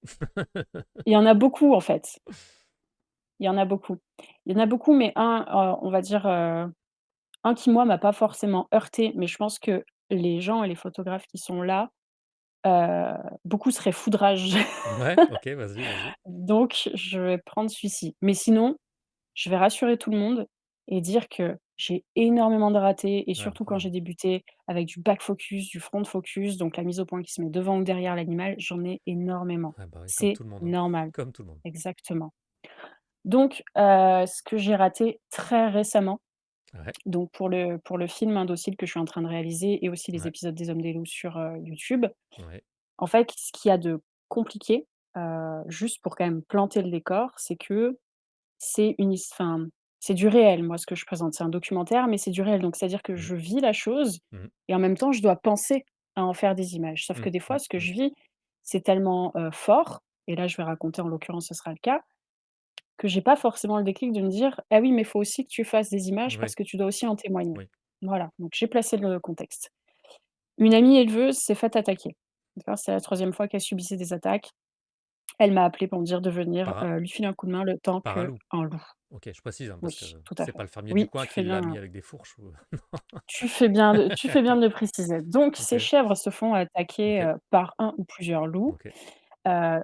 il y en a beaucoup en fait. Il y en a beaucoup. Il y en a beaucoup, mais on va dire, un qui moi m'a pas forcément heurté, mais je pense que les gens et les photographes qui sont là, beaucoup seraient foudrage. Ouais, ok, vas-y, vas-y. Donc je vais prendre celui-ci. Mais sinon, je vais rassurer tout le monde et dire que j'ai énormément de ratés et Ouais, surtout quand ouais. j'ai débuté avec du back focus, du front focus, donc la mise au point qui se met devant ou derrière l'animal, j'en ai énormément. Ouais, bah oui, comme C'est tout le monde, hein. normal, Comme tout le monde. exactement. Donc ce que j'ai raté très récemment, Ouais, donc pour le film Indocile que je suis en train de réaliser et aussi les ouais, épisodes des Hommes des Loups sur, YouTube. ouais. En fait, ce qu'il y a de compliqué, juste pour quand même planter le décor, c'est que c'est du réel, moi, ce que je présente. C'est un documentaire, mais c'est du réel. Donc c'est-à-dire que Mmh, je vis la chose mmh, et en même temps, je dois penser à en faire des images. Sauf que mmh, des fois, mmh, ce que mmh. je vis, c'est tellement, fort et là, je vais raconter, en l'occurrence, ce sera le cas, que j'ai pas forcément le déclic de me dire: «Ah oui, mais il faut aussi que tu fasses des images Oui, parce que tu dois aussi en témoigner». oui. Voilà, donc j'ai placé le contexte. Une amie éleveuse s'est faite attaquer. D'accord? C'est la troisième fois qu'elle subissait des attaques. Elle m'a appelée pour me dire de venir, Par un, lui filer un coup de main le temps par un qu'un loup. loup. Ok, je précise, hein, Oui, parce que tout à c'est fait. pas le fermier du Oui, coin qui l'a mis avec des fourches. tu fais bien de le préciser. Donc Ok, ces chèvres se font attaquer, ok, par un ou plusieurs loups. ok,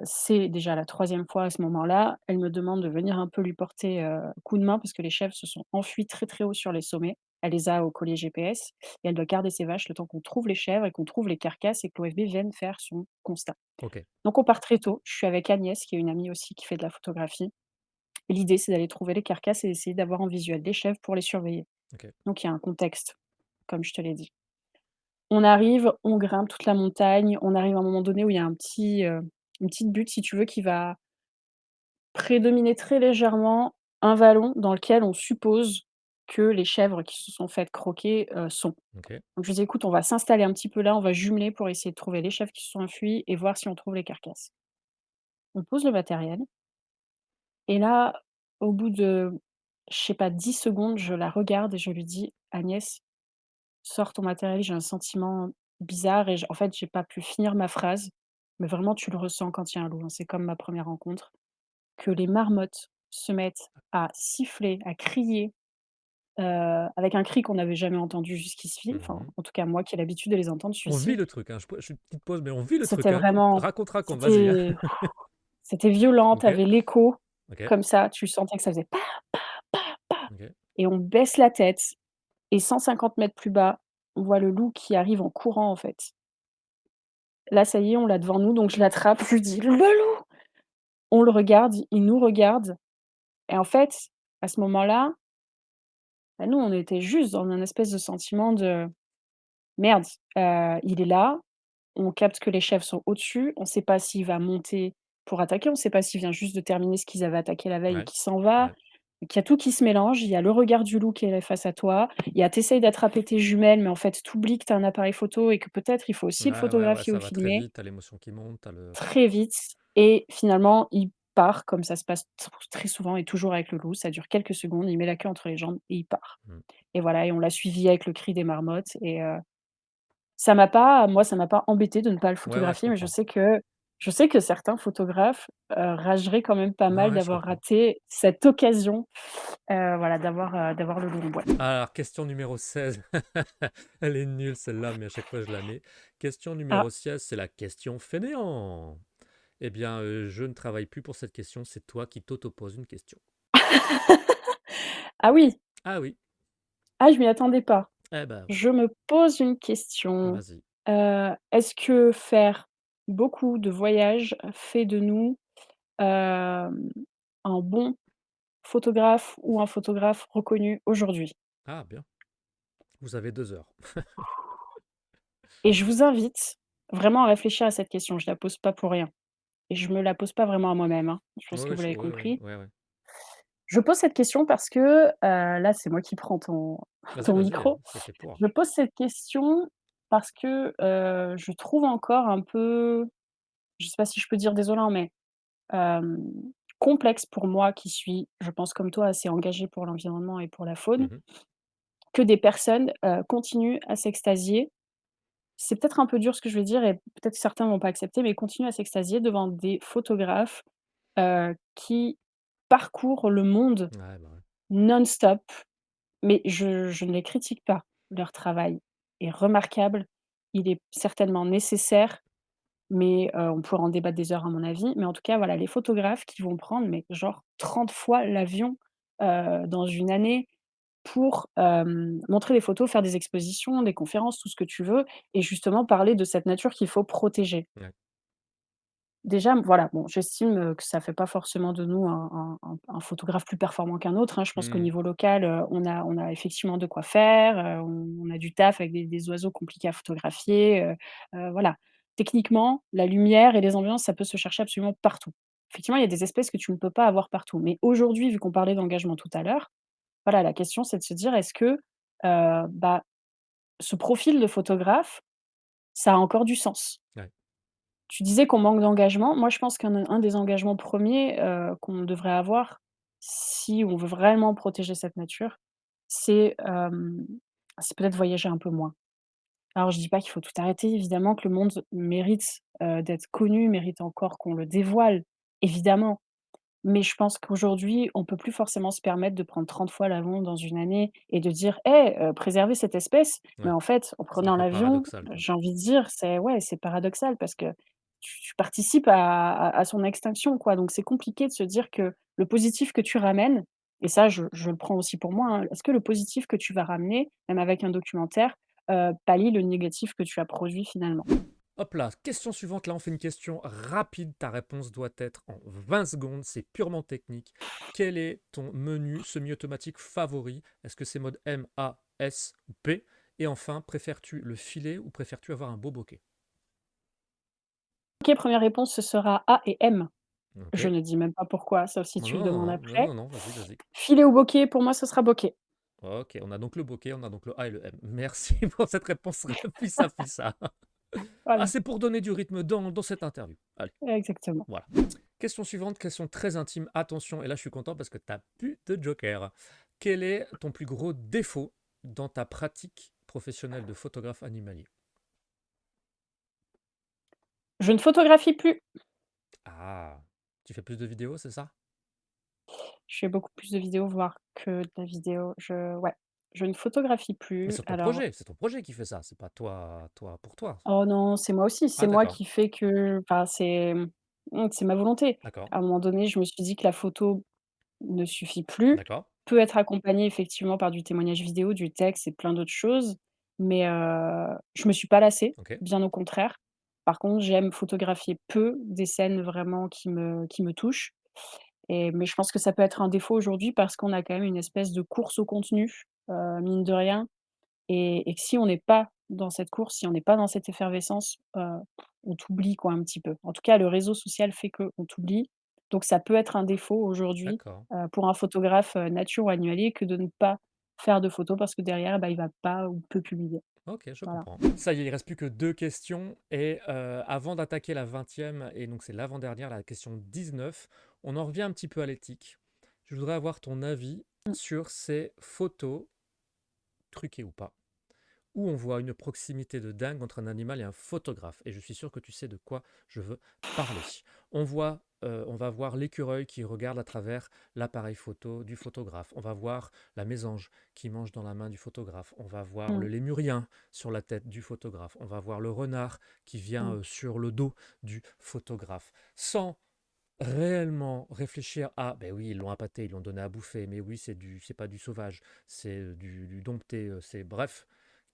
C'est déjà la troisième fois à ce moment-là. Elle me demande de venir un peu lui porter, coup de main parce que les chèvres se sont enfuies très, très haut sur les sommets. Elle les a au collier GPS et elle doit garder ses vaches le temps qu'on trouve les chèvres et qu'on trouve les carcasses et que l'OFB vienne faire son constat. ok, Donc on part très tôt. Je suis avec Agnès, qui est une amie aussi qui fait de la photographie. Et l'idée, c'est d'aller trouver les carcasses et essayer d'avoir en visuel des chèvres pour les surveiller. ok. Donc il y a un contexte, comme je te l'ai dit. On arrive, on grimpe toute la montagne, on arrive à un moment donné où il y a une petite butte, si tu veux, qui va prédominer très légèrement un vallon dans lequel on suppose que les chèvres qui se sont faites croquer, sont. Ok. Donc je lui dis: «Écoute, on va s'installer un petit peu là, on va jumeler pour essayer de trouver les chèvres qui se sont enfuis et voir si on trouve les carcasses». On pose le matériel et là, au bout de, je sais pas, 10 secondes, je la regarde et je lui dis: «Agnès, sors ton matériel, j'ai un sentiment bizarre» et en fait, j'ai pas pu finir ma phrase, mais vraiment tu le ressens quand il y a un loup, hein, c'est comme ma première rencontre, que les marmottes se mettent à siffler, à crier, avec un cri qu'on n'avait jamais entendu jusqu'ici, enfin, Mhm. en tout cas moi qui ai l'habitude de les entendre, On vit celui-ci, le truc, hein. Je fais une petite pause, mais on vit le truc, c'était hein. vraiment Raconte, raconte, vas-y, hein. c'était c'était violent, tu Ok, avais l'écho ok, comme ça, tu sentais que ça faisait pa ok. et on baisse la tête et 150 mètres plus bas, on voit le loup qui arrive en courant, en fait. Là, ça y est, on l'a devant nous, donc je l'attrape, je lui dis: «Le loup!» On le regarde, il nous regarde et en fait, À ce moment-là, bah, nous, on était juste dans un espèce de sentiment de: «Merde, il est là, on capte que les chefs sont au-dessus, on sait pas s'il va monter pour attaquer, on sait pas s'il vient juste de terminer ce qu'ils avaient attaqué la veille et Ouais, qu'il s'en va». ouais. Donc il y a tout qui se mélange, il y a le regard du loup qui est face à toi, il y a tu d'attraper tes jumelles, mais en fait, tu oublies que tu as un appareil photo et que peut-être il faut aussi le Ouais, photographier ou ça le va très filmer, vite, tu l'émotion qui monte, tu le très vite et finalement, il part comme ça se passe très souvent et toujours avec le loup. Ça dure quelques secondes, il met la queue entre les jambes et il part mmh. et voilà et on l'a suivi avec le cri des marmottes et ça m'a pas embêté de ne pas le Ouais, je photographier, mais je comprends. sais que certains photographes, rageraient quand même pas Ouais, mal ouais, je d'avoir comprends. raté cette occasion, voilà, d'avoir le loup, ouais. Alors, question numéro 16. Elle est nulle celle-là, mais à chaque fois je la mets. Question Ah. numéro 16, c'est la question fainéant. Eh bien, je ne travaille plus pour cette question, c'est toi qui t'auto-poses une question. Ah oui! Ah oui, Ah, je m'y attendais pas. eh ben voilà, Je me pose une question, vas-y. est-ce que faire beaucoup de voyages fait de nous, hem, un bon photographe ou un photographe reconnu aujourd'hui? Ah bien, vous avez 2 heures. Et je vous invite vraiment à réfléchir à cette question, je la pose pas pour rien et je me la pose pas vraiment à moi-même, hein. Je pense que vous l'avez Oui, compris. ouais, ouais. Je pose cette question parce que, là, c'est moi qui prends ton Vas-y, ton vas-y, hein, micro. c'est pour. Je pose cette question parce que, je trouve encore un peu, je sais pas si je peux dire désolant, mais, hem, complexe pour moi qui suis, je pense comme toi, assez engagée pour l'environnement et pour la faune, Mmh. que des personnes, continuent à s'extasier. C'est peut-être un peu dur ce que je vais dire et peut-être que certains vont pas accepter, mais continuent à s'extasier devant des photographes, qui parcourent le monde Ouais, bah, ouais. non-stop. Mais je ne les critique pas. Leur travail est remarquable, il est certainement nécessaire, mais on pourrait en débattre des heures à mon avis. Mais en tout cas, voilà, les photographes qui vont prendre, mais genre 30 fois l'avion, dans une année pour, montrer des photos, faire des expositions, des conférences, tout ce que tu veux et justement parler de cette nature qu'il faut protéger. Ouais. Déjà, voilà, bon, j'estime, que ça fait pas forcément de nous un photographe plus performant qu'un autre, hein. Je pense qu'au Mmh. niveau local, on a effectivement de quoi faire, on a du taf avec des oiseaux compliqués à photographier, voilà. Techniquement, la lumière et les ambiances, ça peut se chercher absolument partout. Effectivement, il y a des espèces que tu ne peux pas avoir partout, mais aujourd'hui, vu qu'on parlait d'engagement tout à l'heure, voilà, la question, c'est de se dire: «Est-ce que, bah, ce profil de photographe, ça a encore du sens?» Ouais. Tu disais qu'on manque d'engagement. Moi, je pense qu'un des engagements premiers er qu'on devrait avoir, si on veut vraiment protéger cette nature, c'est, c'est peut-être voyager un peu moins. Alors je dis pas qu'il faut tout arrêter, évidemment que le monde mérite, d'être connu, mérite encore qu'on le dévoile, évidemment. Mais je pense qu'aujourd'hui, on peut plus forcément se permettre de prendre 30 fois l'avion dans une année et de dire: «Eh, préserver cette espèce». Mais Ouais. en fait, en C'est un prenant peu l'avion, paradoxal, quoi. j'ai envie de dire, c'est ouais, c'est paradoxal parce que tu participes à son extinction, quoi. Donc c'est compliqué de se dire que le positif que tu ramènes et ça, je le prends aussi pour moi, hein. Est-ce que le positif que tu vas ramener, même avec un documentaire, pallie le négatif que tu as produit finalement? Hop là, question suivante. Là, on fait une question rapide. Ta réponse doit être en 20 secondes. C'est purement technique. Quel est ton menu semi-automatique favori? Est-ce que c'est mode M, A, S ou P? Et enfin, préfères-tu le filet ou préfères-tu avoir un beau bokeh? OK, première réponse, ce sera A et M. Ok. Je ne dis même pas pourquoi, sauf si Non, tu le non, demandes non, non, après. non, non, vas-y, vas-y. Filet ou bokeh, pour moi, ce sera bokeh. Ok, on a donc le bokeh, on a donc le A et le M. Merci pour cette réponse fissa fissa. Ah, Voilà, c'est pour donner du rythme dans cette interview. Allez, exactement. voilà. Question suivante, question très intime. Attention, et là je suis content parce que t'as plus de joker. Quel est ton plus gros défaut dans ta pratique professionnelle de photographe animalier? Je ne photographie plus. Ah, tu fais plus de vidéos, c'est ça? Je fais beaucoup plus de vidéos, voire que de la vidéo. Ouais, je ne photographie Mais plus. Alors c'est ton projet qui fait ça, c'est pas toi pour toi. oh non, c'est moi aussi, c'est Ah moi d'accord, qui fais que enfin, c'est ma volonté. d'accord, À un moment donné, je me suis dit que la photo ne suffit plus, d'accord, peut être accompagnée effectivement par du témoignage vidéo, du texte et plein d'autres choses, mais je me suis pas lassée, ok. bien au contraire. Par contre, j'aime photographier peu des scènes vraiment qui me touchent Mais je pense que ça peut être un défaut aujourd'hui parce qu'on a quand même une espèce de course au contenu, mine de rien et que si on n'est pas dans cette course, si on n'est pas dans cette effervescence, on t'oublie quoi un petit peu. En tout cas, le réseau social fait qu'on t'oublie, donc ça peut être un défaut aujourd'hui, D'accord. pour un photographe, nature ou animalier que de ne pas faire de photos parce que derrière, bah, il va pas ou peu publier. Ok, je Voilà. comprends. Ça y est, il reste plus que 2 questions. Et avant d'attaquer la 20e, et donc c'est l'avant-dernière, la question 19, on en revient un petit peu à l'éthique. Je voudrais avoir ton avis Mmh. sur ces photos, truquées ou pas, où on voit une proximité de dingue entre un animal et un photographe. Et je suis sûr que tu sais de quoi je veux parler. On va voir l'écureuil qui regarde à travers l'appareil photo du photographe. On va voir la mésange qui mange dans la main du photographe. On va voir Mmh. le lémurien sur la tête du photographe. On va voir le renard qui vient Mmh. sur le dos du photographe. Sans réellement réfléchir à, ben oui, ils l'ont appâté, ils l'ont donné à bouffer, mais oui, c'est pas du sauvage, c'est du dompté, c'est bref.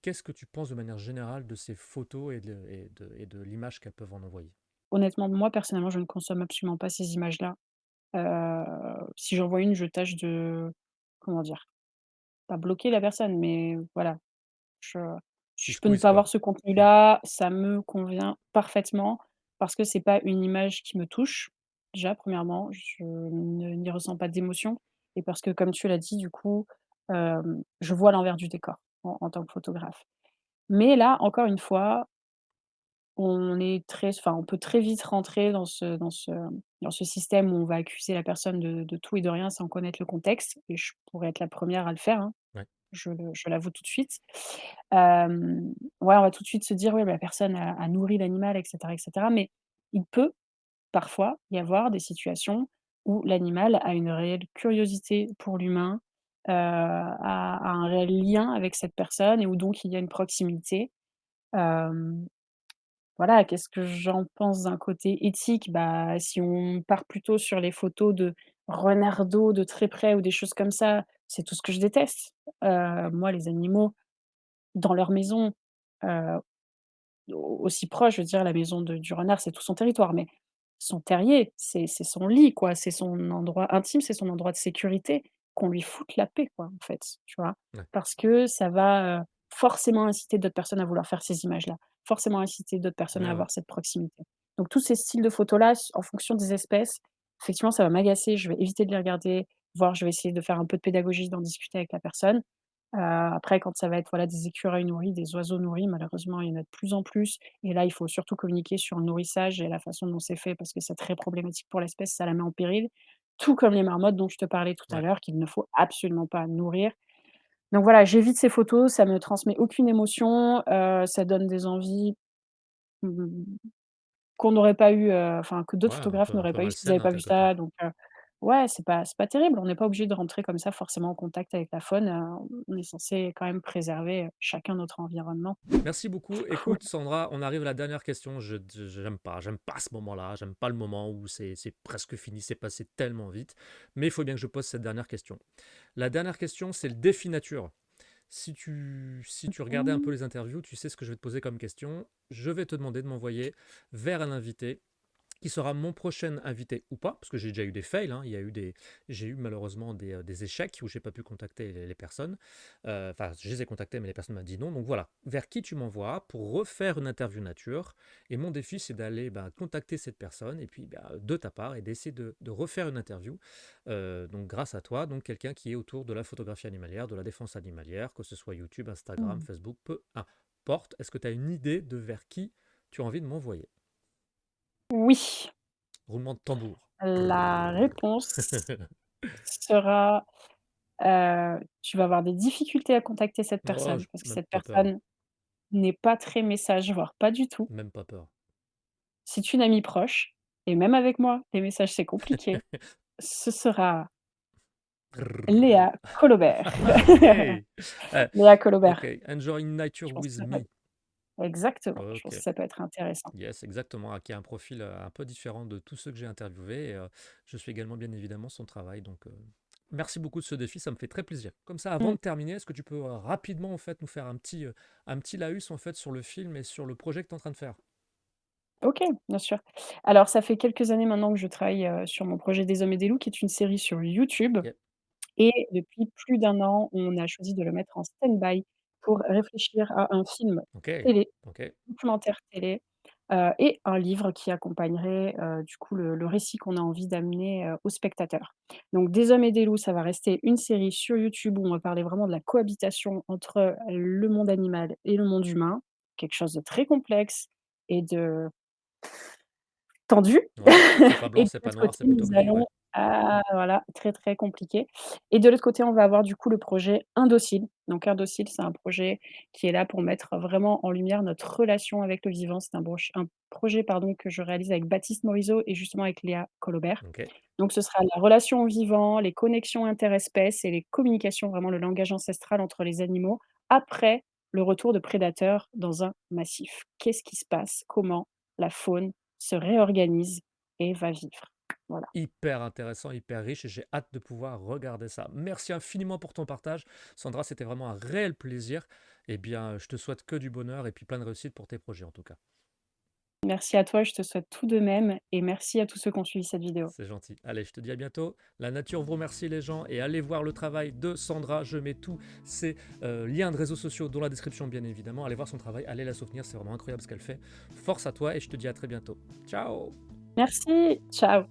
Qu'est-ce que tu penses de manière générale de ces photos et de l'image qu'elles peuvent en envoyer? Honnêtement, moi personnellement, je ne consomme absolument pas ces images-là. Si j'en vois une, je tâche de comment dire? Pas bloquer la personne, mais voilà, je Tu je peux ne squeezes pas quoi? voir ce Ouais, contenu-là, ça me convient parfaitement parce que c'est pas une image qui me touche. Déjà, premièrement, je n'y ressens pas d'émotion et parce que comme tu l'as dit, du coup, je vois l'envers du décor en tant que photographe. Mais là, encore une fois, on peut très vite rentrer dans ce système où on va accuser la personne de tout et de rien sans connaître le contexte et je pourrais être la première à le faire, hein, ouais, je l'avoue tout de suite. Hem, ouais, on va tout de suite se dire: «Oui, bah, la personne a nourri l'animal» et cetera, mais il peut parfois y avoir des situations où l'animal a une réelle curiosité pour l'humain, a un réel lien avec cette personne et où donc il y a une proximité. Hem, voilà, qu'est-ce que j'en pense d'un côté éthique? Bah, si on part plutôt sur les photos de renardeaux de très près ou des choses comme ça, c'est tout ce que je déteste. Moi, les animaux dans leur maison, heu, aussi proche, je veux dire la maison de du renard, c'est tout son territoire, mais son terrier, c'est son lit, quoi, c'est son endroit intime, c'est son endroit de sécurité. Qu'on lui foute la paix, quoi, en fait, tu vois? ouais. Parce que ça va, forcément inciter d'autres personnes à vouloir faire ces images-là, forcément inciter d'autres personnes à Ouais, ouais. avoir cette proximité. Donc tous ces styles de photos-là, en fonction des espèces, effectivement, ça va m'agacer, je vais éviter de les regarder, voire je vais essayer de faire un peu de pédagogie, d'en discuter avec la personne. Après quand ça va être, voilà, des écureuils nourris, des oiseaux nourris, malheureusement, il y en a de plus en plus et là, il faut surtout communiquer sur le nourrissage et la façon dont c'est fait parce que c'est très problématique pour l'espèce, ça la met en péril. Tout comme les marmottes dont je te parlais tout à Ouais. l'heure, qu'il ne faut absolument pas nourrir. Donc voilà, j'évite ces photos, ça me transmet aucune émotion, ça donne des envies, mmh, qu'on n'aurait pas eu, enfin que d'autres Ouais, photographes un n'auraient peu pas eu s'ils malsaine, n'avaient hein, pas vu quelque part. ça donc ouais, c'est pas terrible. On n'est pas obligé de rentrer comme ça forcément en contact avec la faune, on est censé quand même préserver, chacun notre environnement. Merci beaucoup. Écoute, Sandra, on arrive à la dernière question. J'aime pas ce moment-là. J'aime pas le moment où c'est presque fini, c'est passé tellement vite. Mais il faut bien que je pose cette dernière question. La dernière question, c'est le défi nature. Si tu regardais un peu Mmh. les interviews, tu sais ce que je vais te poser comme question. Je vais te demander de m'envoyer vers un invité qui sera mon prochain invité ou pas, parce que j'ai déjà eu des fails, hein, j'ai eu malheureusement des échecs où j'ai pas pu contacter les personnes. Enfin, je les ai contactés, mais les personnes m'ont dit non. Donc voilà, vers qui tu m'envoies pour refaire une interview nature. Et mon défi, c'est d'aller contacter cette personne, et puis de ta part, et d'essayer de refaire une interview. Donc grâce à toi, donc quelqu'un qui est autour de la photographie animalière, de la défense animalière, que ce soit YouTube, Instagram, Mmh. Facebook, peu importe. Est-ce que tu as une idée de vers qui tu as envie de m'envoyer? Oui, Roulement de tambour. la réponse sera, tu vas avoir des difficultés à contacter cette Oh, personne parce que même cette pas peur. personne n'est pas très message, voire pas du tout. Même pas peur. C'est une amie proche et même avec moi, les messages, c'est compliqué. Ce sera Léa Colobert. Ok. Léa Colobert, Ok. Enjoying nature je pense que with ça peut me. être exactement, je pense Ok. que ça peut être intéressant. Yes, exactement. Qui a un profil un peu différent de tous ceux que j'ai interviewés. Je suis également bien évidemment son travail. Donc, merci beaucoup de ce défi. Ça me fait très plaisir. Comme ça, avant Mmh. de terminer, est-ce que tu peux rapidement en fait nous faire un petit laïus en fait sur le film et sur le projet que tu es en train de faire? OK, bien sûr. Alors ça fait quelques années maintenant que je travaille, sur mon projet Des hommes et des loups, qui est une série sur YouTube Ok, et depuis plus d'un an, on a choisi de le mettre en stand-by pour réfléchir à un film ok, télé, ok, documentaire télé, et un livre qui accompagnerait, du coup le récit qu'on a envie d'amener, aux spectateurs. Donc Des hommes et des loups, ça va rester une série sur YouTube où on va parler vraiment de la cohabitation entre le monde animal et le monde humain, quelque chose de très complexe et de tendu. ouais. C'est pas Et blanc, de c'est pas l'autre noir, côté, c'est plutôt nous gris, ouais. allons voilà, très, très compliqué. Et de l'autre côté, on va avoir du coup le projet Indocile. Donc Indocile, c'est un projet qui est là pour mettre vraiment en lumière notre relation avec le vivant. C'est un projet, pardon, que je réalise avec Baptiste Morisot et justement avec Léa Colobert. Ok. Donc ce sera la relation au vivant, les connexions interespèces et les communications, vraiment le langage ancestral entre les animaux, après le retour de prédateurs dans un massif. Qu'est-ce qui se passe? Comment la faune se réorganise et va vivre? Voilà. Hyper intéressant, hyper riche et j'ai hâte de pouvoir regarder ça. Merci infiniment pour ton partage. Sandra, c'était vraiment un réel plaisir. Eh bien, je te souhaite que du bonheur et puis plein de réussite pour tes projets en tout cas. Merci à toi, je te souhaite tout de même et merci à tous ceux qui ont suivi cette vidéo. C'est gentil. Allez, je te dis à bientôt. La nature vous remercie les gens et allez voir le travail de Sandra. Je mets tous ses liens de réseaux sociaux dans la description bien évidemment. Allez voir son travail, allez la soutenir, c'est vraiment incroyable ce qu'elle fait. Force à toi et je te dis à très bientôt. Ciao. Merci, ciao.